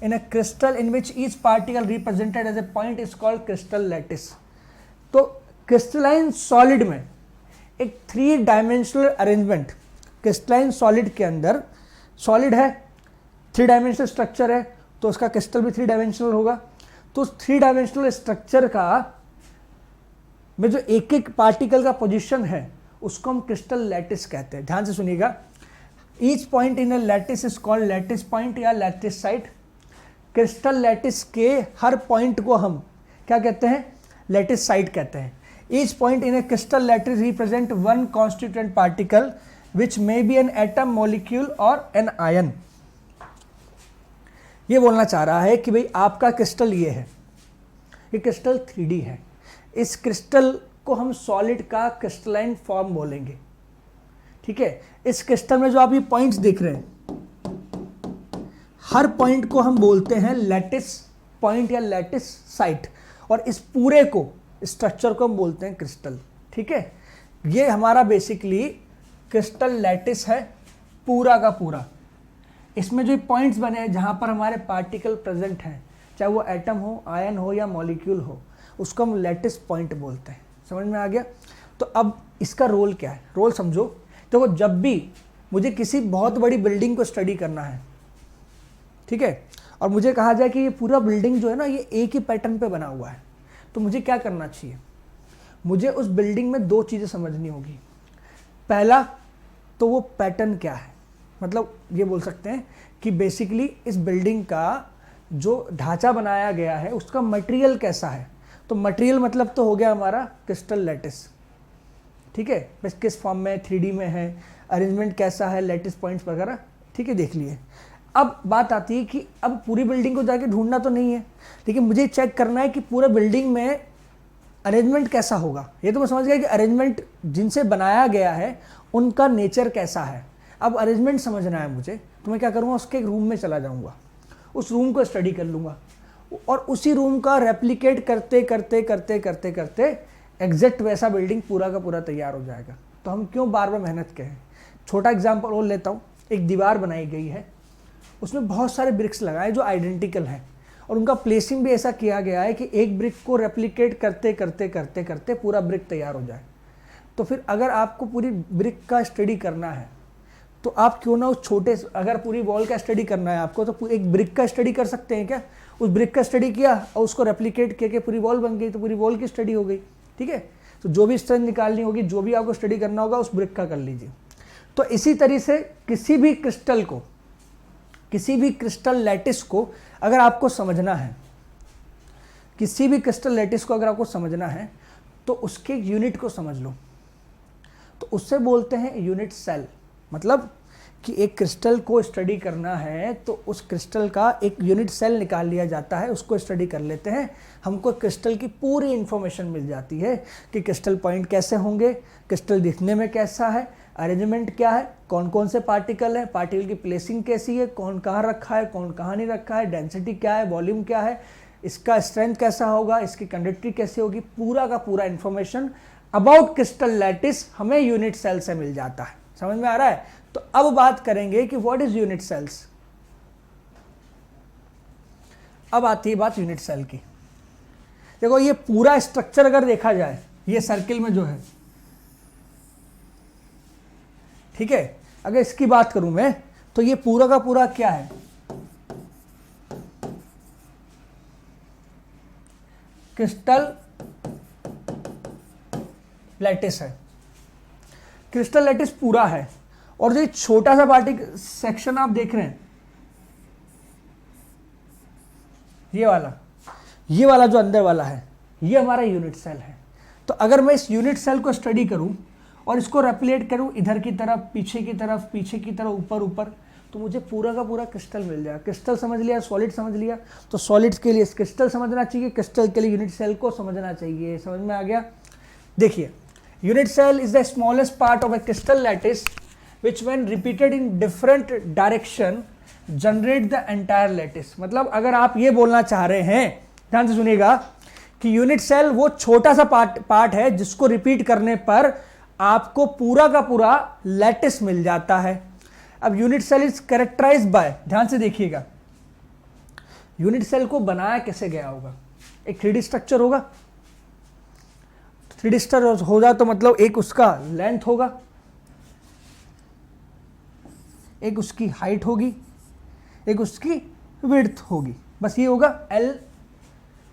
in a crystal in which each particle represented as a point is called crystal lattice। तो क्रिस्टलाइन सॉलिड में एक 3 डायमेंशनल अरेंजमेंट, क्रिस्टलाइन सॉलिड के अंदर सॉलिड है, 3 डायमेंशनल स्ट्रक्चर है, तो उसका क्रिस्टल भी 3 डायमेंशनल होगा। तो उस 3 डायमेंशनल स्ट्रक्चर का में जो एक एक पार्टिकल का पोजीशन है उसको हम क्रिस्टल लैटिस कहते हैं। ध्यान से सुनिएगा, each point in a lattice is called lattice point या लैटिस साइट। क्रिस्टल लैटिस के हर पॉइंट को हम क्या कहते हैं? लैटिस साइट कहते हैं। Each point in A crystal lattice represent one constituent particle which may be an atom, molecule और एन आयन। ये बोलना चाह रहा है कि भाई आपका क्रिस्टल ये है, ये क्रिस्टल 3D है। इस क्रिस्टल को हम सॉलिड का क्रिस्टलाइन फॉर्म बोलेंगे, ठीक है। इस क्रिस्टल में जो आप ये पॉइंट्स देख रहे हैं, हर पॉइंट को हम बोलते हैं लैटिस पॉइंट या लैटिस साइट, और इस पूरे को, स्ट्रक्चर को हम बोलते हैं क्रिस्टल, ठीक है। ये हमारा बेसिकली क्रिस्टल लैटिस है पूरा का पूरा। इसमें जो पॉइंट्स बने हैं जहां पर हमारे पार्टिकल प्रेजेंट हैं, चाहे वो एटम हो, आयन हो या मॉलिक्यूल हो, उसको हम लैटिस पॉइंट बोलते हैं। समझ में आ गया? तो अब इसका रोल क्या है? रोल समझो। तो जब भी मुझे किसी बहुत बड़ी बिल्डिंग को स्टडी करना है, ठीक है, और मुझे कहा जाए कि ये पूरा बिल्डिंग जो है ना, ये एक ही पैटर्न पे बना हुआ है, तो मुझे क्या करना चाहिए? मुझे उस बिल्डिंग में 2 चीज़ें समझनी होगी। पहला तो वो पैटर्न क्या है, मतलब ये बोल सकते हैं कि बेसिकली इस बिल्डिंग का जो ढांचा बनाया गया है उसका मटेरियल कैसा है। तो मटेरियल मतलब तो हो गया हमारा क्रिस्टल लैटिस, ठीक है, बस किस फॉर्म में, 3D में है, अरेंजमेंट कैसा है, लैटिस पॉइंट्स वगैरह, ठीक है, देख लिए। अब बात आती है कि अब पूरी बिल्डिंग को जाके ढूंढना तो नहीं है, लेकिन मुझे चेक करना है कि पूरे बिल्डिंग में अरेंजमेंट कैसा होगा। ये तो मैं समझ गया कि अरेंजमेंट जिनसे बनाया गया है उनका नेचर कैसा है। अब अरेंजमेंट समझना है मुझे, तो मैं क्या करूँगा, उसके एक रूम में चला जाऊँगा, उस रूम को स्टडी कर लूँगा, और उसी रूम का रेप्लिकेट करते करते करते करते करते एग्जैक्ट वैसा बिल्डिंग पूरा का पूरा तैयार हो जाएगा। तो हम क्यों बार बार मेहनत करें? छोटा एग्जाम्पल और लेता हूँ। एक दीवार बनाई गई है, उसमें बहुत सारे ब्रिक्स लगाए जो आइडेंटिकल हैं, और उनका प्लेसिंग भी ऐसा किया गया है कि एक ब्रिक को रेप्लिकेट करते करते करते करते पूरा ब्रिक तैयार हो जाए। तो फिर अगर आपको पूरी ब्रिक का स्टडी करना है, तो आप क्यों ना उस छोटे, अगर पूरी वॉल का स्टडी करना है आपको, तो एक ब्रिक का स्टडी कर सकते हैं क्या? उस ब्रिक का स्टडी किया और उसको रेप्लिकेट करके पूरी वॉल बन गई, तो पूरी वॉल की स्टडी हो गई, ठीक है। तो जो भी स्ट्रेंथ निकालनी होगी, जो भी आपको स्टडी करना होगा, उस ब्रिक का कर लीजिए। तो इसी तरह से किसी भी क्रिस्टल को, किसी भी क्रिस्टल लैटिस को अगर आपको समझना है, किसी भी क्रिस्टल लैटिस को अगर आपको समझना है, तो उसके यूनिट को समझ लो। तो उससे बोलते हैं यूनिट सेल। मतलब कि एक क्रिस्टल को स्टडी करना है तो उस क्रिस्टल का एक यूनिट सेल निकाल लिया जाता है, उसको स्टडी कर लेते हैं, हमको क्रिस्टल की पूरी इंफॉर्मेशन मिल जाती है कि क्रिस्टल पॉइंट कैसे होंगे, क्रिस्टल दिखने में कैसा है, अरेंजमेंट क्या है, कौन कौन से पार्टिकल है, पार्टिकल की प्लेसिंग कैसी है, कौन कहाँ रखा है, कौन कहाँ नहीं रखा है, डेंसिटी क्या है, वॉल्यूम क्या है, इसका स्ट्रेंथ कैसा होगा, इसकी कंडक्टिविटी कैसी होगी, पूरा का पूरा इंफॉर्मेशन अबाउट क्रिस्टल लैटिस हमें यूनिट सेल से मिल जाता है। समझ में आ रहा है? तो अब बात करेंगे कि व्हाट इज यूनिट सेल्स। अब आती है बात यूनिट सेल की। देखो ये पूरा स्ट्रक्चर अगर देखा जाए, ये सर्किल में जो है, ठीक है, अगर इसकी बात करूं मैं, तो ये पूरा का पूरा क्या है, क्रिस्टल लैटिस है। क्रिस्टल लैटिस पूरा है, और जो छोटा सा पार्टिकल सेक्शन आप देख रहे हैं, ये वाला जो अंदर वाला है, ये हमारा यूनिट सेल है। तो अगर मैं इस यूनिट सेल को स्टडी करूं और इसको रेप्लिकेट करूं इधर की तरफ, पीछे की तरफ, पीछे की तरफ, ऊपर ऊपर, तो मुझे पूरा का पूरा क्रिस्टल मिल जाएगा। क्रिस्टल समझ लिया, सॉलिड समझ लिया, तो सॉलिड्स के लिए क्रिस्टल समझना चाहिए, क्रिस्टल के लिए यूनिट सेल को समझना चाहिए। समझ में आ गया? देखिए, unit cell is the smallest part of a crystal lattice which when repeated in different direction generate the entire lattice। मतलब अगर आप ये बोलना चाह रहे हैं, ध्यान से सुनिएगा, कि यूनिट सेल वो छोटा सा पार्ट है जिसको रिपीट करने पर आपको पूरा का पूरा लैटिस मिल जाता है। अब unit cell is characterised by, ध्यान से देखिएगा, यूनिट सेल को बनाया कैसे गया होगा, एक 3D स्ट्रक्चर होगा, 3D स्ट्रक्चर होगा तो मतलब एक उसका लेंथ होगा, एक उसकी हाइट होगी, एक उसकी विड्थ होगी, बस ये होगा L,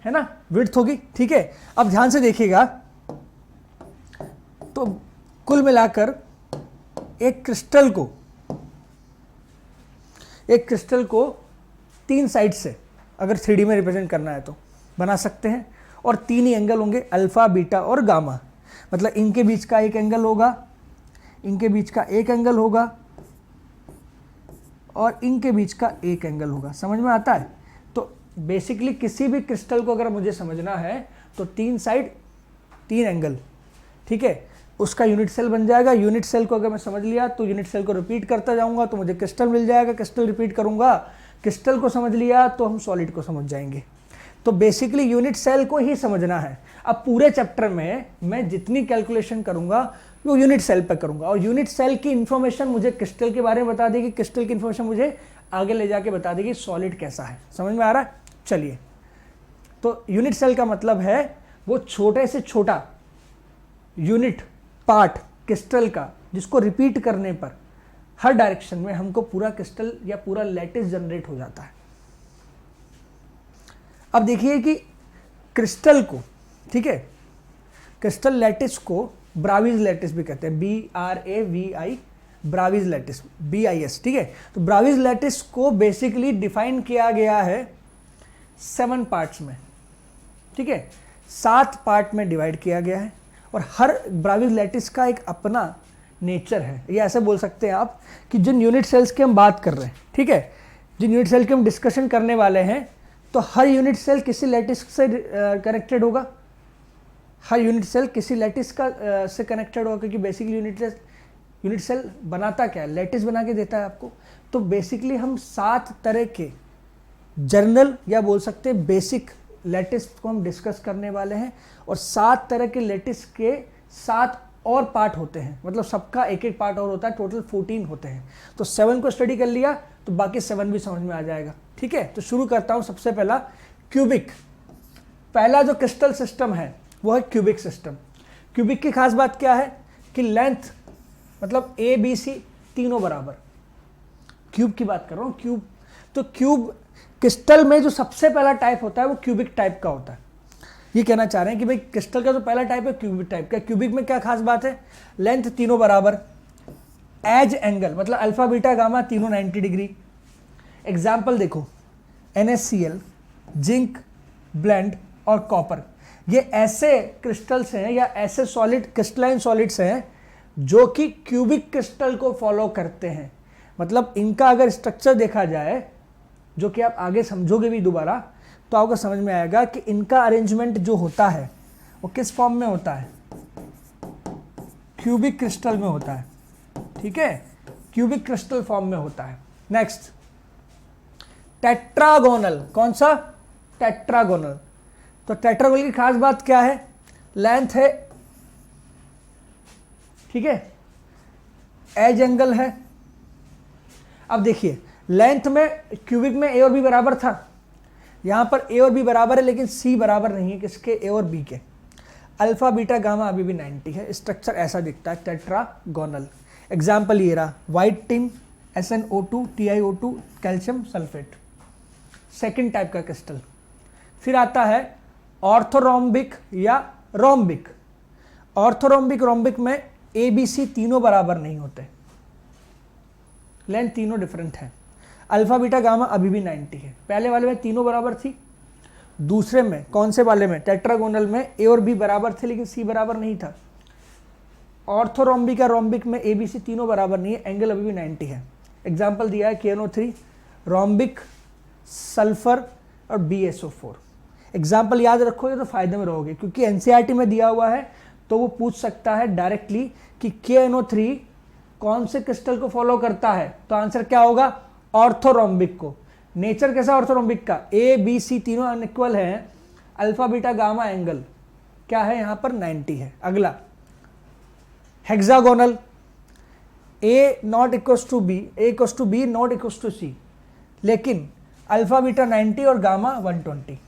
है ना, विड्थ होगी। ठीक है, अब ध्यान से देखिएगा, तो कुल मिलाकर एक क्रिस्टल को 3 साइड से अगर 3D में रिप्रेजेंट करना है तो बना सकते हैं, और 3 ही एंगल होंगे, अल्फा, बीटा और गामा। मतलब इनके बीच का एक एंगल होगा, इनके बीच का एक एंगल होगा, और इनके बीच का एक एंगल होगा। समझ में आता है? तो बेसिकली किसी भी क्रिस्टल को अगर मुझे समझना है तो 3 साइड 3 एंगल, ठीक है, उसका यूनिट सेल बन जाएगा। यूनिट सेल को अगर मैं समझ लिया तो यूनिट सेल को रिपीट करता जाऊंगा तो मुझे क्रिस्टल मिल जाएगा, क्रिस्टल रिपीट करूंगा, क्रिस्टल को समझ लिया तो हम सॉलिड को समझ जाएंगे। तो बेसिकली यूनिट सेल को ही समझना है। अब पूरे चैप्टर में मैं जितनी कैलकुलेशन करूंगा वो यूनिट सेल पे करूंगा, और यूनिट सेल की इंफॉर्मेशन मुझे क्रिस्टल के बारे में बता देगी, क्रिस्टल की इंफॉर्मेशन मुझे आगे ले जाके बता देगी सॉलिड कैसा है। समझ में आ रहा है? चलिए, तो यूनिट सेल का मतलब है वो छोटे से छोटा यूनिट पार्ट क्रिस्टल का जिसको रिपीट करने पर हर डायरेक्शन में हमको पूरा क्रिस्टल या पूरा लैटिस जनरेट हो जाता है। अब देखिए कि क्रिस्टल को, ठीक है, क्रिस्टल लैटिस को ब्राविज लैटिस भी कहते हैं, BRAVI, ब्राविज लैटिस, BIS, ठीक है। तो ब्राविज लैटिस को बेसिकली डिफाइन किया गया है 7 पार्ट्स में, ठीक है, 7 पार्ट में डिवाइड किया गया है, और हर ब्राविज लैटिस का एक अपना नेचर है। ये ऐसे बोल सकते हैं आप कि जिन यूनिट सेल्स की हम बात कर रहे हैं, ठीक है, जिन यूनिट सेल की हम डिस्कशन करने वाले हैं, तो हर यूनिट सेल किसी लैटिस से कनेक्टेड होगा, हर यूनिट सेल किसी लैटिस का से कनेक्टेड होगा, क्योंकि बेसिकली यूनिट सेल बनाता क्या है, लैटिस बना के देता है आपको। तो बेसिकली हम 7 तरह के जर्नल या बोल सकते हैं बेसिक लैटिस को हम डिस्कस करने वाले हैं, और 7 तरह के लैटिस के 7 और पार्ट होते हैं, मतलब सबका एक एक पार्ट और होता है, टोटल 14 होते हैं। तो 7 को स्टडी कर लिया तो बाकी 7 भी समझ में आ जाएगा। ठीक है, तो शुरू करता हूं। सबसे पहला क्यूबिक, पहला जो क्रिस्टल सिस्टम है वो है क्यूबिक सिस्टम। क्यूबिक की खास बात क्या है कि लेंथ मतलब ABC तीनों बराबर, क्यूब की बात कर रहा हूं, क्यूब। तो क्यूब क्रिस्टल में जो सबसे पहला टाइप होता है वो क्यूबिक टाइप का होता है। ये कहना चाह रहे हैं कि भाई क्रिस्टल का जो पहला टाइप है क्यूबिक टाइप का। क्यूबिक में क्या खास बात है, लेंथ तीनों बराबर, एज एंगल मतलब अल्फा बीटा गामा तीनों 90 डिग्री। एग्जाम्पल देखो, NaCl, जिंक, ब्लेंड और कॉपर, ये ऐसे क्रिस्टल्स हैं या ऐसे सॉलिड क्रिस्टलाइन सॉलिड्स हैं जो कि क्यूबिक क्रिस्टल को फॉलो करते हैं। मतलब इनका अगर स्ट्रक्चर देखा जाए, जो कि आप आगे समझोगे भी दोबारा, तो आपको समझ में आएगा कि इनका अरेंजमेंट जो होता है वो किस फॉर्म में होता है, क्यूबिक क्रिस्टल में होता है। ठीक है, क्यूबिक क्रिस्टल फॉर्म में होता है। Next, tetragonal. कौन सा? टेट्रागोनल। तो टेट्रागोनल की खास बात क्या है, लेंथ है, ठीक है, एज एंगल है। अब देखिए, लेंथ में क्यूबिक में A और B बराबर था, यहां पर A और B बराबर है, लेकिन C बराबर नहीं है किसके, A और B के। अल्फा बीटा गामा अभी भी 90 है। स्ट्रक्चर ऐसा दिखता है टेट्रागोनल। एग्जाम्पल ये रहा, white tin, SnO2, TiO2, calcium sulphate, second type का क्रिस्टल। फिर आता है ऑर्थोरोम्बिक या रोम्बिक। ऑर्थोरोम्बिक, रोम्बिक में ABC तीनों बराबर नहीं होते, लेंथ तीनों डिफरेंट है। अल्फा बीटा गामा अभी भी 90 है। पहले वाले में तीनों बराबर थी, दूसरे में कौन से वाले में, टेट्रागोनल में A और B बराबर थे लेकिन C बराबर नहीं था। ऑर्थोरोम्बिक या रोम्बिक में ABC तीनों बराबर नहीं है, एंगल अभी भी 90 है। एग्जाम्पल दिया है KNO3, रोम्बिक, सल्फर और BSO4। एग्जाम्पल याद रखोगे तो फायदे में रहोगे, क्योंकि NCERT में दिया हुआ है तो वो पूछ सकता है डायरेक्टली कि KNO3 कौन से क्रिस्टल को फॉलो करता है, तो आंसर क्या होगा, ऑर्थोरोम्बिक को। नेचर कैसा ऑर्थोरोम्बिक का, ABC तीनों अनइक्वल हैं, अल्फा बीटा गामा एंगल क्या है यहाँ पर 90 है। अगला hexagonal, A not equals to B, A equals to B not equals to C, लेकिन अल्फा बीटा 90 और गामा 120।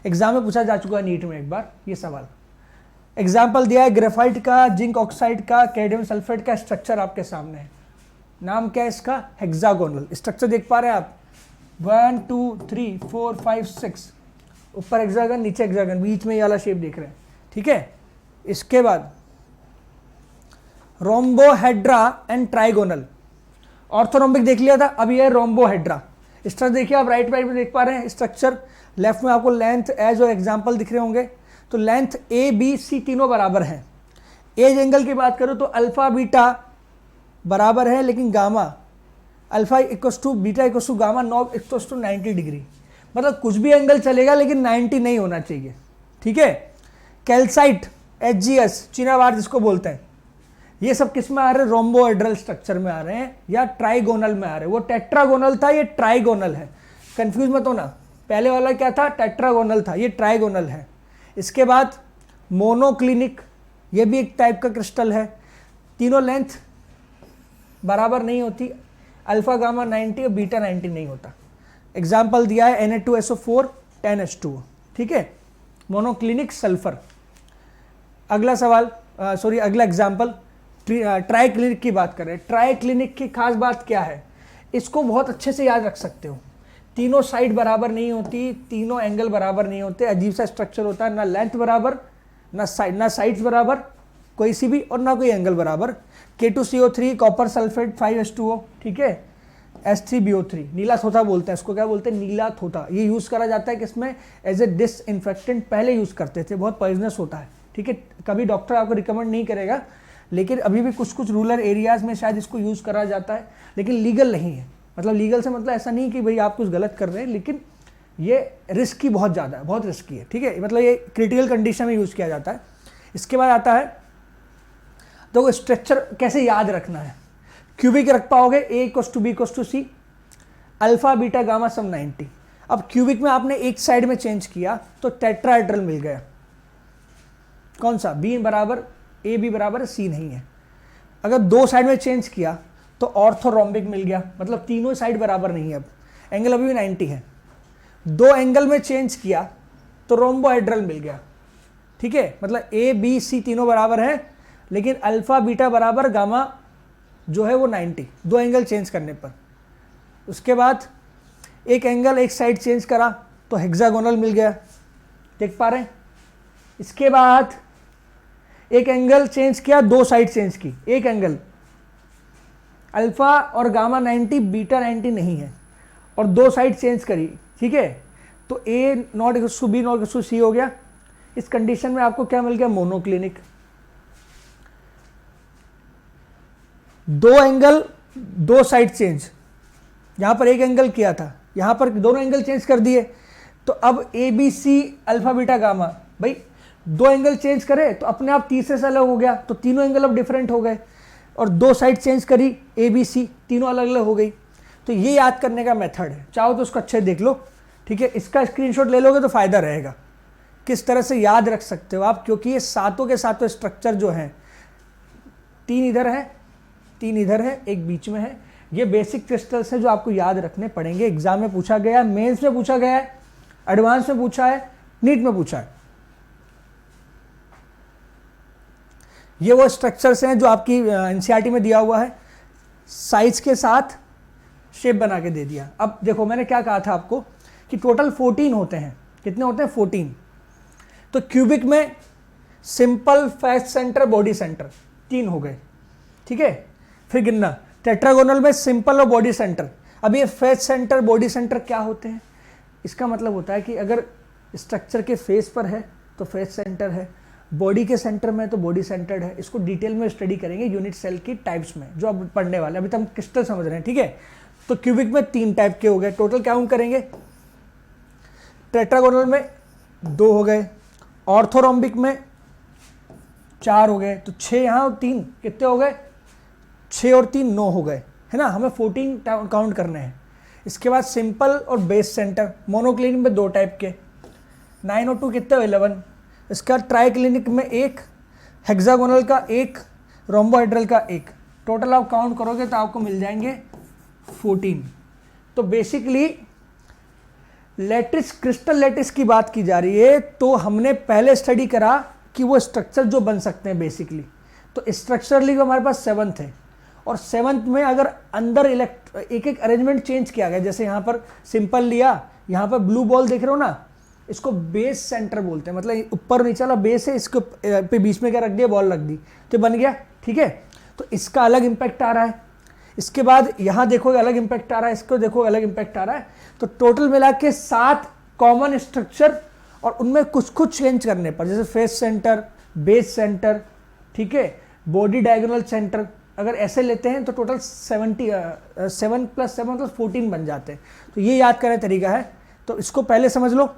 एग्जाम में पूछा जा चुका है नीट में एक बार ये सवाल। एग्जाम्पल दिया है ग्रेफाइट का, जिंक ऑक्साइड का, कैडमियम सल्फेट का। स्ट्रक्चर आपके सामने है, नाम क्या है इसका, हेक्सागोनल। स्ट्रक्चर देख पा रहे हैं आप, 1 2 3 4 5 6, ऊपर हेक्सागन नीचे हेक्सागन, बीच में ये वाला शेप देख रहे हैं, ठीक है। इसके बाद रोम्बोहेड्रा एंड ट्राइगोनल, ऑर्थोरोम्बिक देख लिया था, अब ये रोम्बोहेड्रा। स्ट्रक्चर देखिए आप राइट में देख पा रहे हैं स्ट्रक्चर, लेफ्ट में आपको लेंथ एज और एग्जाम्पल दिख रहे होंगे। तो लेंथ ए बी सी तीनों बराबर हैं। एज एंगल की बात करूँ तो अल्फा बीटा बराबर है, लेकिन gamma alpha equals to beta equals to gamma not equals to 90 degree, मतलब कुछ भी एंगल चलेगा लेकिन 90 नहीं होना चाहिए, ठीक है। कैल्साइट HGS चीनावार जिसको बोलते हैं, ये सब किस में आ रहे हैं, रोम्बोहेड्रल स्ट्रक्चर में आ रहे हैं या ट्राइगोनल में आ रहे हैं। वो टेट्रागोनल था, ये ट्राइगोनल है, कंफ्यूज मत होना, पहले वाला क्या था, टेट्रागोनल था, ये ट्राइगोनल है। इसके बाद मोनोक्लिनिक, ये भी एक टाइप का क्रिस्टल है, तीनों लेंथ बराबर नहीं होती, अल्फा गामा 90 और बीटा 90 नहीं होता। एग्जाम्पल दिया है Na2SO4 10H2, ठीक है, मोनोक्लिनिक सल्फर। अगला सवाल अगला एग्जाम्पल ट्राई क्लिनिक की बात करें। ट्राई क्लिनिक की खास बात क्या है, इसको बहुत अच्छे से याद रख सकते हो। तीनों साइड बराबर नहीं होती, तीनों एंगल बराबर नहीं होते, अजीब सा स्ट्रक्चर होता है, ना लेंथ बराबर ना साइड्स बराबर कोई सी भी, और ना कोई एंगल बराबर। K2CO3 कॉपर सल्फेट 5H2O, ठीक है, H3BO3 नीला थोथा बोलते हैं इसको, क्या बोलते हैं, नीला थोथा। ये यूज़ करा जाता है किसमें, एज ए डिसइंफेक्टेंट, पहले यूज़ करते थे, बहुत पॉइजनस होता है, ठीक है। कभी डॉक्टर आपको रिकमेंड नहीं करेगा, लेकिन अभी भी कुछ कुछ रूरल एरियाज़ में शायद इसको यूज़ करा जाता है, लेकिन लीगल नहीं है। मतलब लीगल से मतलब ऐसा नहीं कि भाई आप कुछ गलत कर रहे हैं, लेकिन ये रिस्की बहुत ज़्यादा है, बहुत रिस्की है, ठीक है। मतलब ये क्रिटिकल कंडीशन में यूज़ किया जाता है। इसके बाद आता है तो स्ट्रक्चर कैसे याद रखना है, क्यूबिक रख पाओगे, A=B=C, अल्फा बीटा गामा सब 90। अब क्यूबिक में आपने एक साइड में चेंज किया तो टेट्राहेड्रल मिल गया, कौन सा, B बराबर AB बराबर C नहीं है। अगर दो साइड में चेंज किया तो ऑर्थोरोम्बिक मिल गया, मतलब तीनों साइड बराबर नहीं है, अब एंगल अभी भी 90 है। दो एंगल में चेंज किया तो रोम्बोहेड्रल मिल गया, ठीक है, मतलब A B C तीनों बराबर हैं, लेकिन अल्फा बीटा बराबर गामा जो है वो 90, दो एंगल चेंज करने पर। उसके बाद एक एंगल एक साइड चेंज करा तो हेक्सागोनल मिल गया, देख पा रहे हैं। इसके बाद एक एंगल चेंज किया, दो साइड चेंज की, एक एंगल अल्फा और गामा 90 बीटा 90 नहीं है, और दो साइड चेंज करी, ठीक है, तो A=B=C हो गया। इस कंडीशन में आपको क्या मिल गया, मोनोक्लिनिक। दो एंगल दो साइड चेंज, यहां पर एक एंगल किया था, यहां पर दोनों एंगल चेंज कर दिए, तो अब ABC अल्फा बीटा गामा, भाई दो एंगल चेंज करे तो अपने आप तीसरे से अलग हो गया, तो तीनों एंगल अब डिफरेंट हो गए, और दो साइड चेंज करी ABC तीनों अलग अलग हो गई। तो ये याद करने का मेथड है, चाहो तो उसको अच्छे देख लो, ठीक है। इसका स्क्रीनशॉट ले लोगे तो फायदा रहेगा, किस तरह से याद रख सकते हो आप, क्योंकि ये सातों के सातों स्ट्रक्चर जो हैं, तीन इधर है, तीन इधर है, एक बीच में है, ये बेसिक क्रिस्टल्स है जो आपको याद रखने पड़ेंगे। एग्जाम में पूछा गया है, मेंस में पूछा गया है, एडवांस में पूछा है, नीट में पूछा है। ये वो स्ट्रक्चर्स हैं जो आपकी एनसीईआरटी में दिया हुआ है, साइज के साथ शेप बना के दे दिया। अब देखो मैंने क्या कहा था आपको कि टोटल 14 होते हैं, कितने होते हैं, 14। तो क्यूबिक में simple, face centre, body centre, 3 हो गए, ठीक है। फिर गिनना, टेट्रागोनल में सिंपल और बॉडी सेंटर। अब ये फेस सेंटर बॉडी सेंटर क्या होते हैं, इसका मतलब होता है कि अगर स्ट्रक्चर के फेस पर है तो फेस सेंटर है, बॉडी के सेंटर में तो बॉडी सेंटर्ड है। इसको डिटेल में स्टडी करेंगे यूनिट सेल की टाइप्स में, जो अब पढ़ने वाले, अभी तो हम क्रिस्टल समझ रहे हैं, ठीक है। तो क्यूबिक में 3 टाइप के हो गए, टोटल काउंट करेंगे, टेट्रागोनल में 2 हो गए, ऑर्थोरोम्बिक में 4 हो गए, तो 6 यहाँ और 3 कितने हो गए, 6 और 3 9 हो गए, है ना। हमें 14 काउंट करने हैं। इसके बाद सिंपल और बेस सेंटर, मोनोक्लिनिक में 2 टाइप के, 9 और 2 कितने, 11। इसका ट्राई क्लिनिक में 1, हेक्सागोनल का 1, रोम्बोहेड्रल का 1, टोटल आप काउंट करोगे तो आपको मिल जाएंगे 14। तो बेसिकली लैटिस, क्रिस्टल लैटिस की बात की जा रही है, तो हमने पहले स्टडी करा कि वो स्ट्रक्चर जो बन सकते हैं बेसिकली, तो स्ट्रक्चरली हमारे पास 7 थे, और 7th में अगर अंदर एक एक अरेंजमेंट चेंज किया गया, जैसे यहाँ पर सिंपल लिया, यहाँ पर ब्लू बॉल देख रहे हो ना, इसको बेस सेंटर बोलते हैं, मतलब ऊपर नीचे वाला बेस है, इसको पे बीच में क्या रख दिया, बॉल रख दी तो बन गया। ठीक है, तो इसका अलग इंपैक्ट आ रहा है। इसके बाद यहाँ देखोगे अलग इंपैक्ट आ रहा है, इसको देखोगे अलग इंपैक्ट आ रहा है। तो टोटल मिला के 7 कॉमन स्ट्रक्चर, और उनमें कुछ कुछ चेंज करने पर, जैसे फेस सेंटर, बेस सेंटर, ठीक है, बॉडी डायगोनल सेंटर, अगर ऐसे लेते हैं तो टोटल 7 + 7 मतलब 14 बन जाते हैं। तो ये याद करने का तरीका है। तो इसको पहले समझ लो,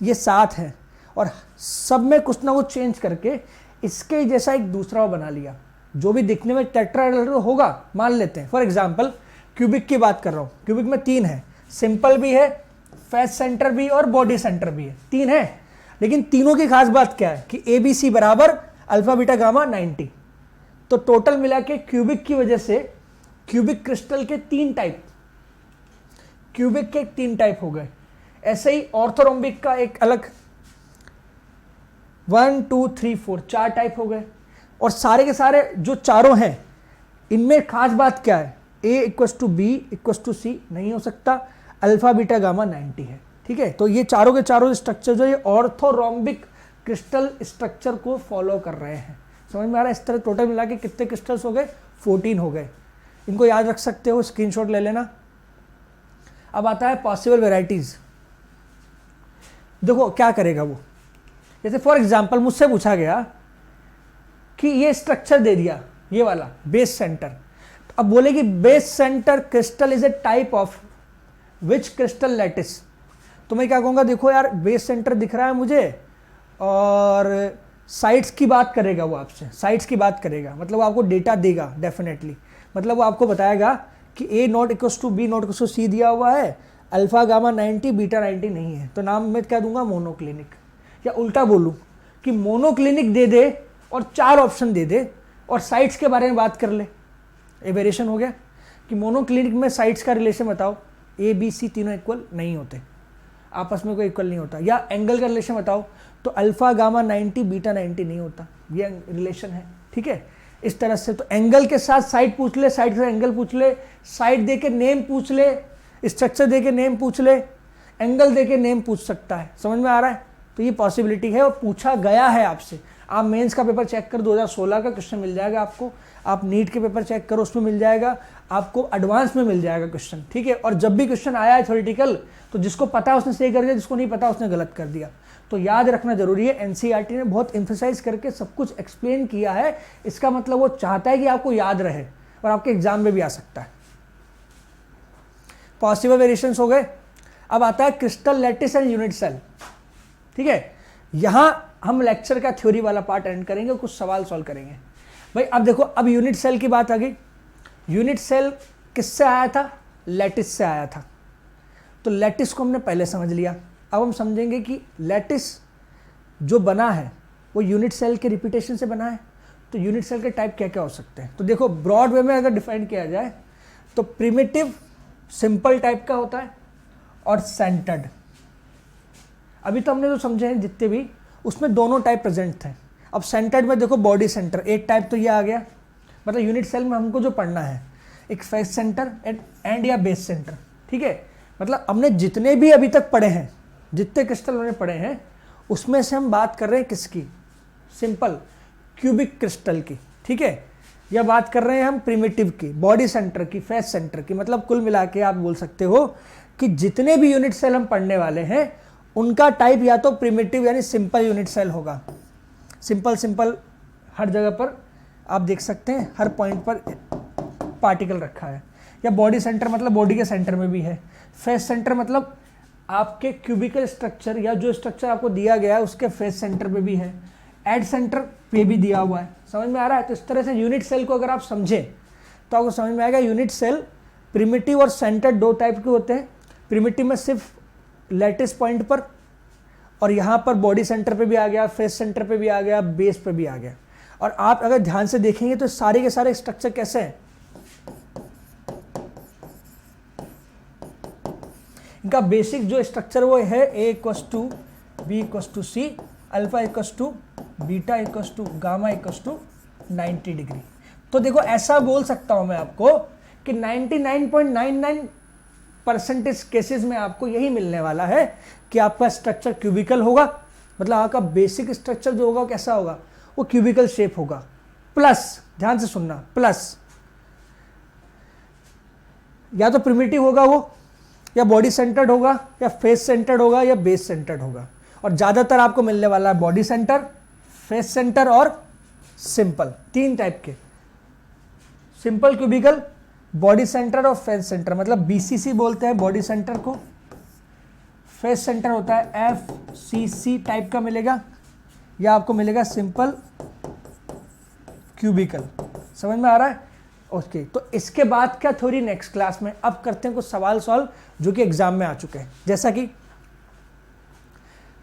ये 7 है और सब में कुछ ना कुछ चेंज करके इसके जैसा एक दूसरा बना लिया, जो भी दिखने में टेट्राहेड्रल होगा मान लेते हैं। फॉर एग्जांपल क्यूबिक की बात कर रहा हूँ, क्यूबिक में 3 है, सिंपल भी है, फेस सेंटर भी और बॉडी सेंटर भी है, 3 है। लेकिन तीनों की खास बात क्या है कि ABC बराबर अल्फा बीटा गामा 90। तो टोटल मिला के क्यूबिक की वजह से क्यूबिक क्रिस्टल के 3 टाइप, क्यूबिक के 3 टाइप हो गए। ऐसे ही ऑर्थोरोम्बिक का एक अलग 1 2 3 4 4 टाइप हो गए। और सारे के सारे जो चारों हैं इनमें खास बात क्या है, A = B = C नहीं हो सकता, अल्फा बीटा गामा 90 है। ठीक है, तो ये चारों के चारों स्ट्रक्चर जो ये ऑर्थोरोम्बिक क्रिस्टल स्ट्रक्चर को फॉलो कर रहे हैं। समझ में आ रहा है? इस तरह टोटल मिला के कितने क्रिस्टल्स हो गए, 14 हो गए। इनको याद रख सकते हो, स्क्रीनशॉट ले लेना। अब आता है पॉसिबल वेराइटीज। देखो क्या करेगा वो, जैसे फॉर एग्जांपल मुझसे पूछा गया कि ये स्ट्रक्चर दे दिया, ये वाला बेस सेंटर, तो अब बोले कि base centre crystal is a type of which crystal lattice. तो मैं क्या कहूँगा, देखो यार बेस सेंटर दिख रहा है मुझे और साइड्स की बात करेगा वो आपसे, साइड्स की बात करेगा, मतलब वो आपको डेटा देगा डेफिनेटली। मतलब वो आपको बताएगा कि A0 = B0 = C दिया हुआ है, अल्फा गामा 90 बीटा 90 नहीं है, तो नाम मैं क्या दूंगा, मोनोक्लिनिक। या उल्टा बोलूं कि मोनोक्लिनिक दे दे और 4 ऑप्शन दे दे और साइड्स के बारे में बात कर ले, ये वेरिएशन हो गया कि मोनोक्लिनिक में साइड्स का रिलेशन बताओ, ABC तीनों इक्वल नहीं होते, आपस में कोई इक्वल नहीं होता। या एंगल का रिलेशन बताओ, तो अल्फा गामा 90 बीटा 90 नहीं होता, ये रिलेशन है। ठीक है, इस तरह से तो एंगल के साथ साइड पूछ ले, साइड से एंगल पूछ ले, साइड दे के नेम पूछ ले, स्ट्रक्चर दे के नेम पूछ ले, एंगल दे के नेम पूछ सकता है। समझ में आ रहा है? तो ये पॉसिबिलिटी है और पूछा गया है आपसे। आप मेंस का पेपर चेक कर, 2016 का क्वेश्चन मिल जाएगा आपको, आप नीट के पेपर चेक करो उसमें मिल जाएगा आपको, एडवांस में मिल जाएगा क्वेश्चन। ठीक है, और जब भी क्वेश्चन आया है थ्योरेटिकल, तो जिसको पता है उसने सही कर दिया, जिसको नहीं पता उसने गलत कर दिया। तो याद रखना जरूरी है, एनसीईआरटी ने बहुत एम्फेसाइज करके सब कुछ एक्सप्लेन किया है। इसका मतलब वो चाहता है कि आपको याद रहे और आपके एग्जाम में भी आ सकता है। पॉसिबल वेरिएशंस हो गए। अब आता है crystal lattice and unit cell. ठीक है, यहां हम लेक्चर का थ्योरी वाला पार्ट एंड करेंगे, कुछ सवाल सॉल्व करेंगे। भाई अब देखो, अब यूनिट सेल की बात आ गई। यूनिट सेल किससे आया था, लैटिस से आया था। तो लैटिस को हमने पहले समझ लिया, अब हम समझेंगे कि लैटिस जो बना है वो यूनिट सेल के रिपीटेशन से बना है। तो यूनिट सेल के टाइप क्या क्या हो सकते हैं, तो देखो ब्रॉड वे में अगर डिफाइन किया जाए तो प्रिमिटिव सिंपल टाइप का होता है और सेंटर्ड। अभी तो हमने जो समझे हैं जितने भी, उसमें दोनों टाइप प्रेजेंट थे। अब सेंटर्ड में देखो बॉडी सेंटर एक टाइप तो ये आ गया, मतलब यूनिट सेल में हमको जो पढ़ना है एक फेस सेंटर एंड या बेस सेंटर। ठीक है, मतलब हमने जितने भी अभी तक पढ़े हैं, जितने क्रिस्टल हमने पढ़े हैं, उसमें से हम बात कर रहे हैं किसकी, सिंपल क्यूबिक क्रिस्टल की। ठीक है, या बात कर रहे हैं हम प्रिमिटिव की, बॉडी सेंटर की, फेस सेंटर की। मतलब कुल मिला के आप बोल सकते हो कि जितने भी यूनिट सेल हम पढ़ने वाले हैं उनका टाइप या तो प्रिमिटिव यानी सिंपल यूनिट सेल होगा। सिंपल हर जगह पर आप देख सकते हैं, हर पॉइंट पर पार्टिकल रखा है। या बॉडी सेंटर मतलब बॉडी के सेंटर में भी है। फेस सेंटर मतलब आपके क्यूबिकल स्ट्रक्चर या जो स्ट्रक्चर आपको दिया गया है उसके फेस सेंटर पे भी है, एड सेंटर पे भी दिया हुआ है। समझ में आ रहा है? तो इस तरह से यूनिट सेल को अगर आप समझें तो आपको समझ में आएगा यूनिट सेल प्रिमिटिव और सेंटर्ड 2 टाइप के होते हैं। प्रिमिटिव में सिर्फ लैटिस पॉइंट पर, और यहाँ पर बॉडी सेंटर पे भी आ गया, फेस सेंटर पे भी आ गया, बेस पे भी आ गया। और आप अगर ध्यान से देखेंगे तो सारे के सारे स्ट्रक्चर कैसे हैं, इनका बेसिक जो स्ट्रक्चर वो है A = B = C, alpha = beta = gamma = 90 degree. तो देखो ऐसा बोल सकता हूं मैं आपको कि 99.99% केसेस में आपको यही मिलने वाला है कि आपका स्ट्रक्चर क्यूबिकल होगा, मतलब आपका बेसिक स्ट्रक्चर जो होगा वो कैसा होगा, वो क्यूबिकल शेप होगा, प्लस ध्यान से सुनना, प्लस या तो प्रिमिटिव होगा वो, या बॉडी सेंटर्ड होगा, या फेस सेंटर्ड होगा, या बेस सेंटर्ड होगा। और ज़्यादातर आपको मिलने वाला है बॉडी सेंटर, फेस सेंटर और सिंपल, तीन टाइप के, सिंपल क्यूबिकल, बॉडी सेंटर और फेस सेंटर, मतलब बीसीसी बोलते हैं बॉडी सेंटर को, फेस सेंटर होता है एफसीसी टाइप का मिलेगा, या आपको मिलेगा सिंपल क्यूबिकल। समझ में आ रहा है? ओके, तो इसके बाद क्या थ्योरी नेक्स्ट क्लास में। अब करते हैं कुछ सवाल सॉल्व जो कि एग्जाम में आ चुके हैं, जैसा कि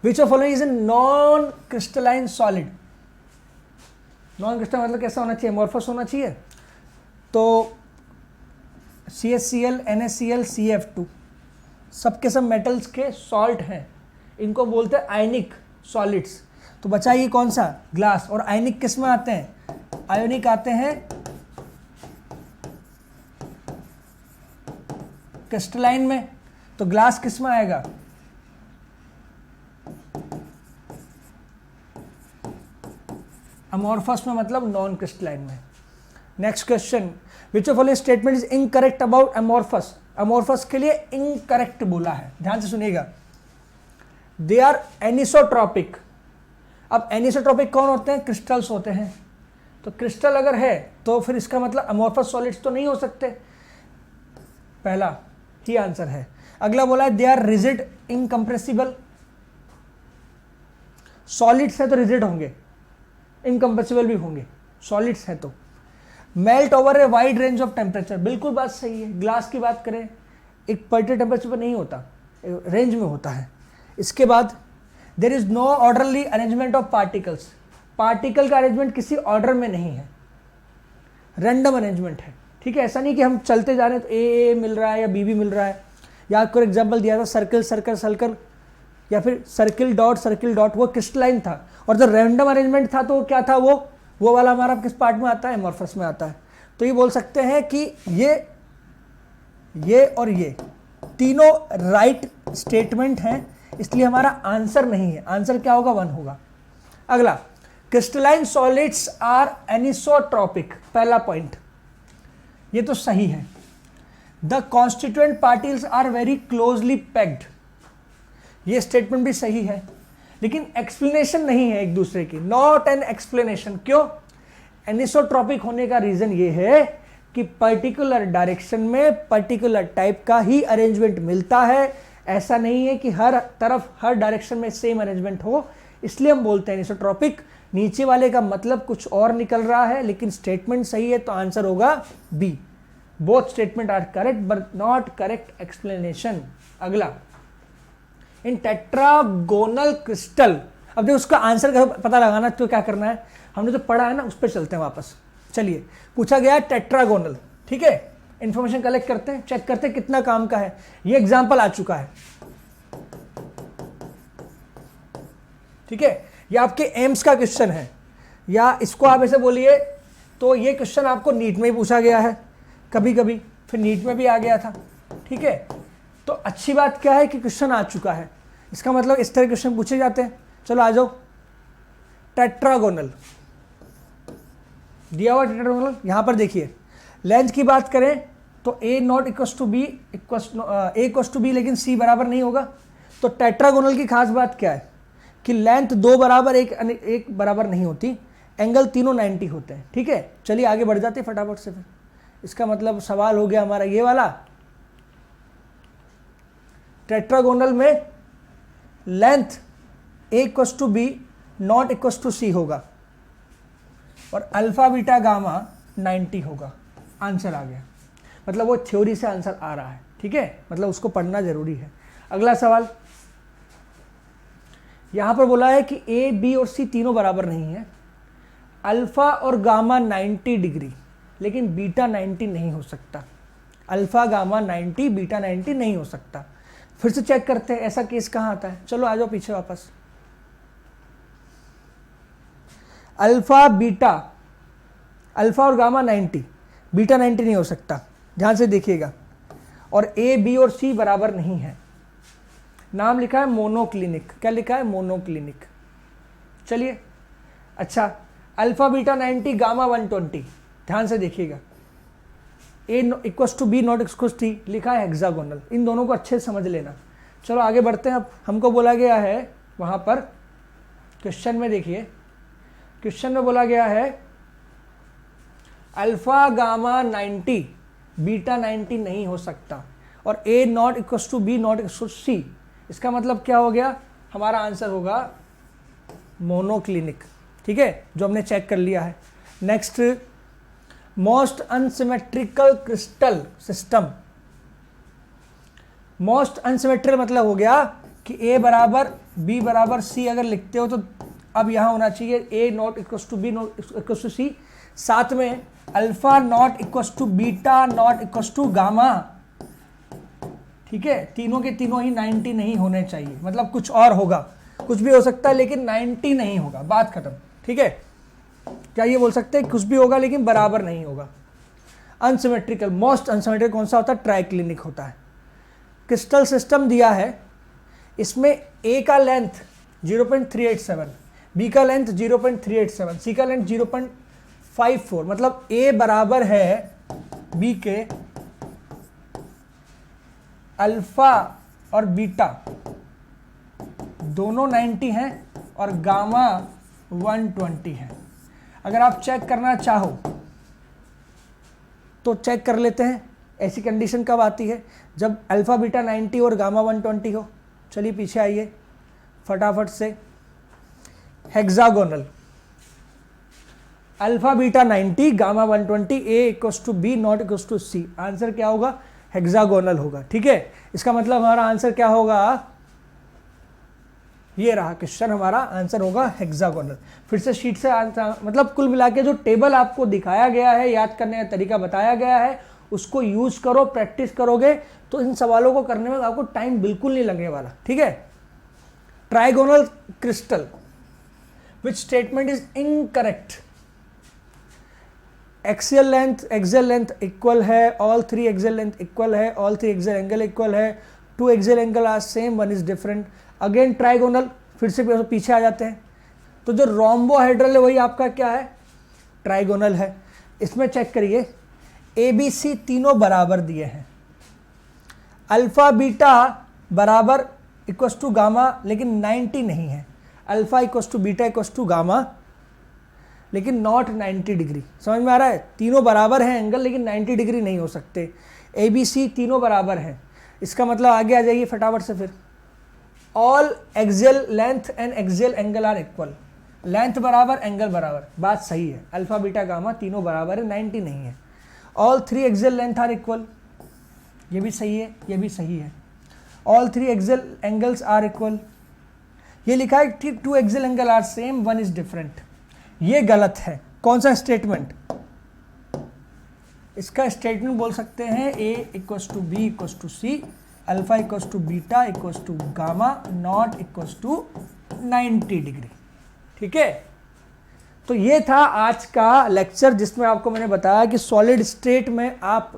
which of following is a non crystalline solid. Non crystalline मतलब कैसा होना चाहिए, एमोर्फस होना चाहिए। तो CaCl, NaCl, CF2 सबके सब मेटल्स के सॉल्ट हैं, इनको बोलते हैं आयनिक सॉलिड्स। तो बचा ये कौन सा, ग्लास। और आयनिक किस में आते हैं, आयोनिक आते हैं क्रिस्टलाइन में। तो ग्लास किस में आएगा, अमोर्फस में, मतलब नॉन क्रिस्टलाइन में। Next question, which of all statement is incorrect about amorphous. Amorphous के लिए इनकरेक्ट बोला है, ध्यान से सुनिएगा। They are anisotropic. अब एनिसोट्रॉपिक कौन होते हैं, क्रिस्टल्स होते हैं। तो क्रिस्टल अगर है तो फिर इसका मतलब अमोर्फस सॉलिड्स तो नहीं हो सकते, पहला ही आंसर है। अगला बोला है they are rigid incompressible. Solids है तो रिजिड होंगे, इनकम्प्रेसिबल भी होंगे, सॉलिड्स है तो। Melt over a wide range of temperature, बिल्कुल बात सही है। ग्लास की बात करें एक पर्टिकुलर टेम्परेचर पर नहीं होता, रेंज में होता है। इसके बाद there is no orderly arrangement of particles. Particle का अरेंजमेंट किसी ऑर्डर में नहीं है, रैंडम अरेंजमेंट है, ठीक है। ऐसा नहीं कि हम चलते जा रहे हैं तो ए मिल रहा है या बी मिल रहा है। या आपको एग्जाम्पल दिया था सर्कल सर्कल सर्कल, या फिर सर्किल डॉट, वो क्रिस्टलाइन था। और जो रैंडम अरेंजमेंट था तो क्या था, वो वाला हमारा किस पार्ट में आता है, एमोर्फस में आता है। तो ये बोल सकते हैं कि ये और ये तीनों राइट स्टेटमेंट हैं, इसलिए हमारा आंसर नहीं है। आंसर क्या होगा, 1 होगा। अगला, क्रिस्टलाइन सॉलिड्स आर एनिसोट्रॉपिक, पहला पॉइंट, ये तो सही है। The constituent particles are very closely packed, ये स्टेटमेंट भी सही है, लेकिन एक्सप्लेनेशन नहीं है एक दूसरे की, नॉट एन एक्सप्लेनेशन। क्यों, एनिसोट्रॉपिक होने का रीजन ये है कि पर्टिकुलर डायरेक्शन में पर्टिकुलर टाइप का ही अरेंजमेंट मिलता है। ऐसा नहीं है कि हर तरफ हर डायरेक्शन में सेम अरेंजमेंट हो, इसलिए हम बोलते हैं एनिसोट्रॉपिक। नीचे वाले का मतलब कुछ और निकल रहा है, लेकिन स्टेटमेंट सही है, तो आंसर होगा B. Both statement are correct but not correct explanation. अगला, इन टेट्रागोनल क्रिस्टल। अब देखो उसका आंसर का पता लगाना तो क्या करना है, हमने जो पढ़ा है ना उस पर चलते हैं वापस। चलिए, पूछा गया है टेट्रागोनल, ठीक है। इंफॉर्मेशन कलेक्ट करते हैं, चेक करते हैं कितना काम का है। ये एग्जाम्पल आ चुका है, ठीक है। ये आपके एम्स का क्वेश्चन है, या इसको आप ऐसे बोलिए तो ये क्वेश्चन आपको नीट में ही पूछा गया है कभी कभी, फिर नीट में भी आ गया था, ठीक है। तो अच्छी बात क्या है कि क्वेश्चन आ चुका है, इसका मतलब इस तरह क्वेश्चन पूछे जाते हैं। चलो आ जाओ, टेट्रागोनल दिया हुआ टेट्रागोनल। यहां पर देखिए, लेंथ की बात करें तो A not equals to B equals to B, लेकिन सी बराबर नहीं होगा। तो टेट्रागोनल की खास बात क्या है कि लेंथ 2 बराबर एक बराबर नहीं होती, एंगल तीनों 90 होते हैं, ठीक है। चलिए आगे बढ़ जाते हैं फटाफट से। फिर इसका मतलब सवाल हो गया हमारा ये वाला, टेट्रागोनल में length A equals to B not equals to C होगा, और अल्फा बीटा गामा 90 होगा। आंसर आ गया, मतलब वो थ्योरी से आंसर आ रहा है, ठीक है, मतलब उसको पढ़ना जरूरी है। अगला सवाल, यहां पर बोला है कि ए बी और सी तीनों बराबर नहीं है, अल्फा और गामा 90 डिग्री, लेकिन बीटा 90 नहीं हो सकता। अल्फा गामा 90, बीटा 90 नहीं हो सकता। फिर से चेक करते हैं ऐसा केस कहां आता है। चलो आ जाओ पीछे वापस। अल्फा बीटा अल्फा और गामा 90, बीटा 90 नहीं हो सकता, ध्यान से देखिएगा। और ए बी और सी बराबर नहीं है। नाम लिखा है मोनोक्लिनिक, क्या लिखा है? मोनोक्लिनिक। चलिए अच्छा, अल्फा बीटा 90 गामा 120, ध्यान से देखिएगा। A equals to B not equals T लिखा है हेक्सागोनल। इन दोनों को अच्छे से समझ लेना। चलो आगे बढ़ते हैं। अब हमको बोला गया है वहाँ पर क्वेश्चन में, देखिए क्वेश्चन में बोला गया है अल्फा गामा 90 बीटा 90 नहीं हो सकता और A not equals to B not equals to C. इसका मतलब क्या हो गया? हमारा आंसर होगा मोनोक्लिनिक। ठीक है, जो हमने चेक कर लिया है। Next, most unsymmetrical crystal system. Most unsymmetrical मतलब हो गया कि ए बराबर बी बराबर सी अगर लिखते हो तो अब यहां होना चाहिए A not equals to B not equals to C, साथ में alpha not equals to beta not equals to gamma. ठीक है, तीनों के तीनों ही 90 नहीं होने चाहिए, मतलब कुछ और होगा, कुछ भी हो सकता है लेकिन 90 नहीं होगा, बात खत्म। ठीक है, क्या ये बोल सकते हैं कुछ भी होगा लेकिन बराबर नहीं होगा। अनसिमेट्रिकल, मोस्ट अनसिमेट्रिकल कौन सा होता है? ट्राइक्लिनिक होता है। क्रिस्टल सिस्टम दिया है, इसमें ए का लेंथ 0.387, बी का लेंथ 0.387, सी का लेंथ 0.54, मतलब ए बराबर है बी के अल्फा और बीटा दोनों 90 हैं और गामा 120 है। अगर आप चेक करना चाहो तो चेक कर लेते हैं। ऐसी कंडीशन कब आती है? जब अल्फा बीटा 90 और गामा 120 हो। चलिए पीछे आइए फटाफट से। Hexagonal, alpha beta 90 gamma 120, a equals to B not equals to c. Answer क्या होगा? हेक्सागोनल होगा। ठीक है, इसका मतलब हमारा आंसर क्या होगा? ये रहा क्वेश्चन, हमारा आंसर होगा हेक्सागोनल। फिर से शीट से आंसर, मतलब कुल मिला के जो टेबल आपको दिखाया गया है, याद करने का तरीका बताया गया है, उसको यूज करो, प्रैक्टिस करोगे तो इन सवालों को करने में आपको टाइम बिल्कुल नहीं लगने वाला। ठीक है। Trigonal crystal, which statement is incorrect? Axial length equal है, all three axial length equal है, all three axial angle equal है, two axial angle are same, one is different. Again trigonal, फिर से पीछे आ जाते हैं, तो जो रोम्बोहेड्रल है वही आपका क्या है? ट्राइगोनल है। इसमें चेक करिए, ए बी सी तीनों बराबर दिए हैं, अल्फा बीटा बराबर इक्वस टू गामा, लेकिन 90 नहीं है। Alpha equals to beta equals to gamma, लेकिन नॉट 90 डिग्री। समझ में आ रहा है? तीनों बराबर हैं एंगल, लेकिन 90 डिग्री नहीं हो सकते। ए बी सी तीनों बराबर हैं, इसका मतलब आगे आ जाइए फटाफट से। फिर all axial length and axial angle are equal, length बराबर एंगल बराबर, बात सही है। अल्फा बीटा गामा तीनों बराबर है, 90 नहीं है। All three axial length are equal, ये भी सही है, ये भी सही है। All three axial angles are equal, ये लिखा है ठीक, two axial angle are same, one is different. ये गलत है। कौन सा स्टेटमेंट? इसका स्टेटमेंट बोल सकते हैं A equals to B equals to C, alpha equals to beta equals to gamma not equals to 90 degree. ठीक है, तो ये था आज का लेक्चर, जिसमें आपको मैंने बताया कि सॉलिड स्टेट में आप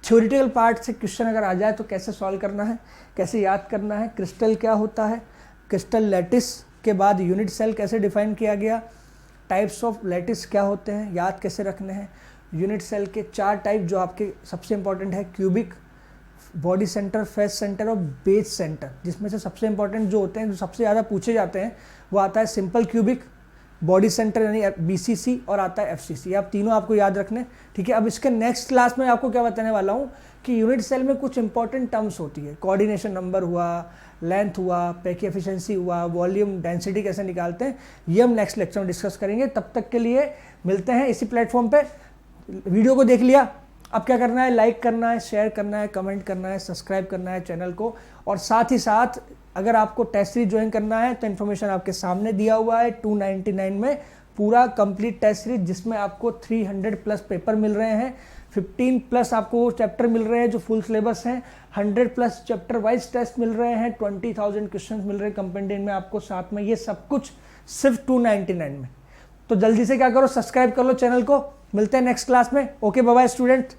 थ्योरेटिकल पार्ट से क्वेश्चन अगर आ जाए तो कैसे सॉल्व करना है, कैसे याद करना है, क्रिस्टल क्या होता है, क्रिस्टल लैटिस के बाद यूनिट सेल कैसे डिफाइन किया गया, टाइप्स ऑफ लैटिस क्या होते हैं, याद कैसे रखने हैं, यूनिट सेल के 4 टाइप जो आपके सबसे इंपॉर्टेंट है, cubic, body centre, face centre और बेस सेंटर, जिसमें से सबसे इंपॉर्टेंट जो होते हैं, जो सबसे ज़्यादा पूछे जाते हैं, वो आता है सिंपल क्यूबिक, बॉडी सेंटर यानी बीसीसी, और आता है एफसीसी। आप तीनों आपको याद रखने। ठीक है, अब इसके नेक्स्ट क्लास में आपको क्या बताने वाला हूँ कि यूनिट सेल में कुछ इंपॉर्टेंट टर्म्स होती है, कोऑर्डिनेशन नंबर हुआ, लेंथ हुआ, पैकी एफिशिएंसी हुआ, वॉल्यूम डेंसिटी कैसे निकालते हैं, ये हम नेक्स्ट लेक्चर में डिस्कस करेंगे। तब तक के लिए मिलते हैं इसी प्लेटफॉर्म पे। वीडियो को देख लिया, अब क्या करना है? लाइक करना है, शेयर करना है, कमेंट करना है, सब्सक्राइब करना है चैनल को, और साथ ही साथ अगर आपको टेस्ट सीरीज ज्वाइन करना है तो इन्फॉर्मेशन आपके सामने दिया हुआ है। 299 में पूरा कंप्लीट टेस्ट सीरीज, जिसमें आपको 300 प्लस पेपर मिल रहे हैं, 15 प्लस आपको चैप्टर मिल रहे हैं जो फुल सिलेबस हैं, 100 प्लस चैप्टर वाइज टेस्ट मिल रहे हैं, 20,000 क्वेश्चंस मिल रहे हैं कंपेंडेंट में आपको साथ में, ये सब कुछ सिर्फ 299 में। तो जल्दी से क्या करो, सब्सक्राइब कर लो चैनल को, मिलते हैं नेक्स्ट क्लास में। Okay bye bye student.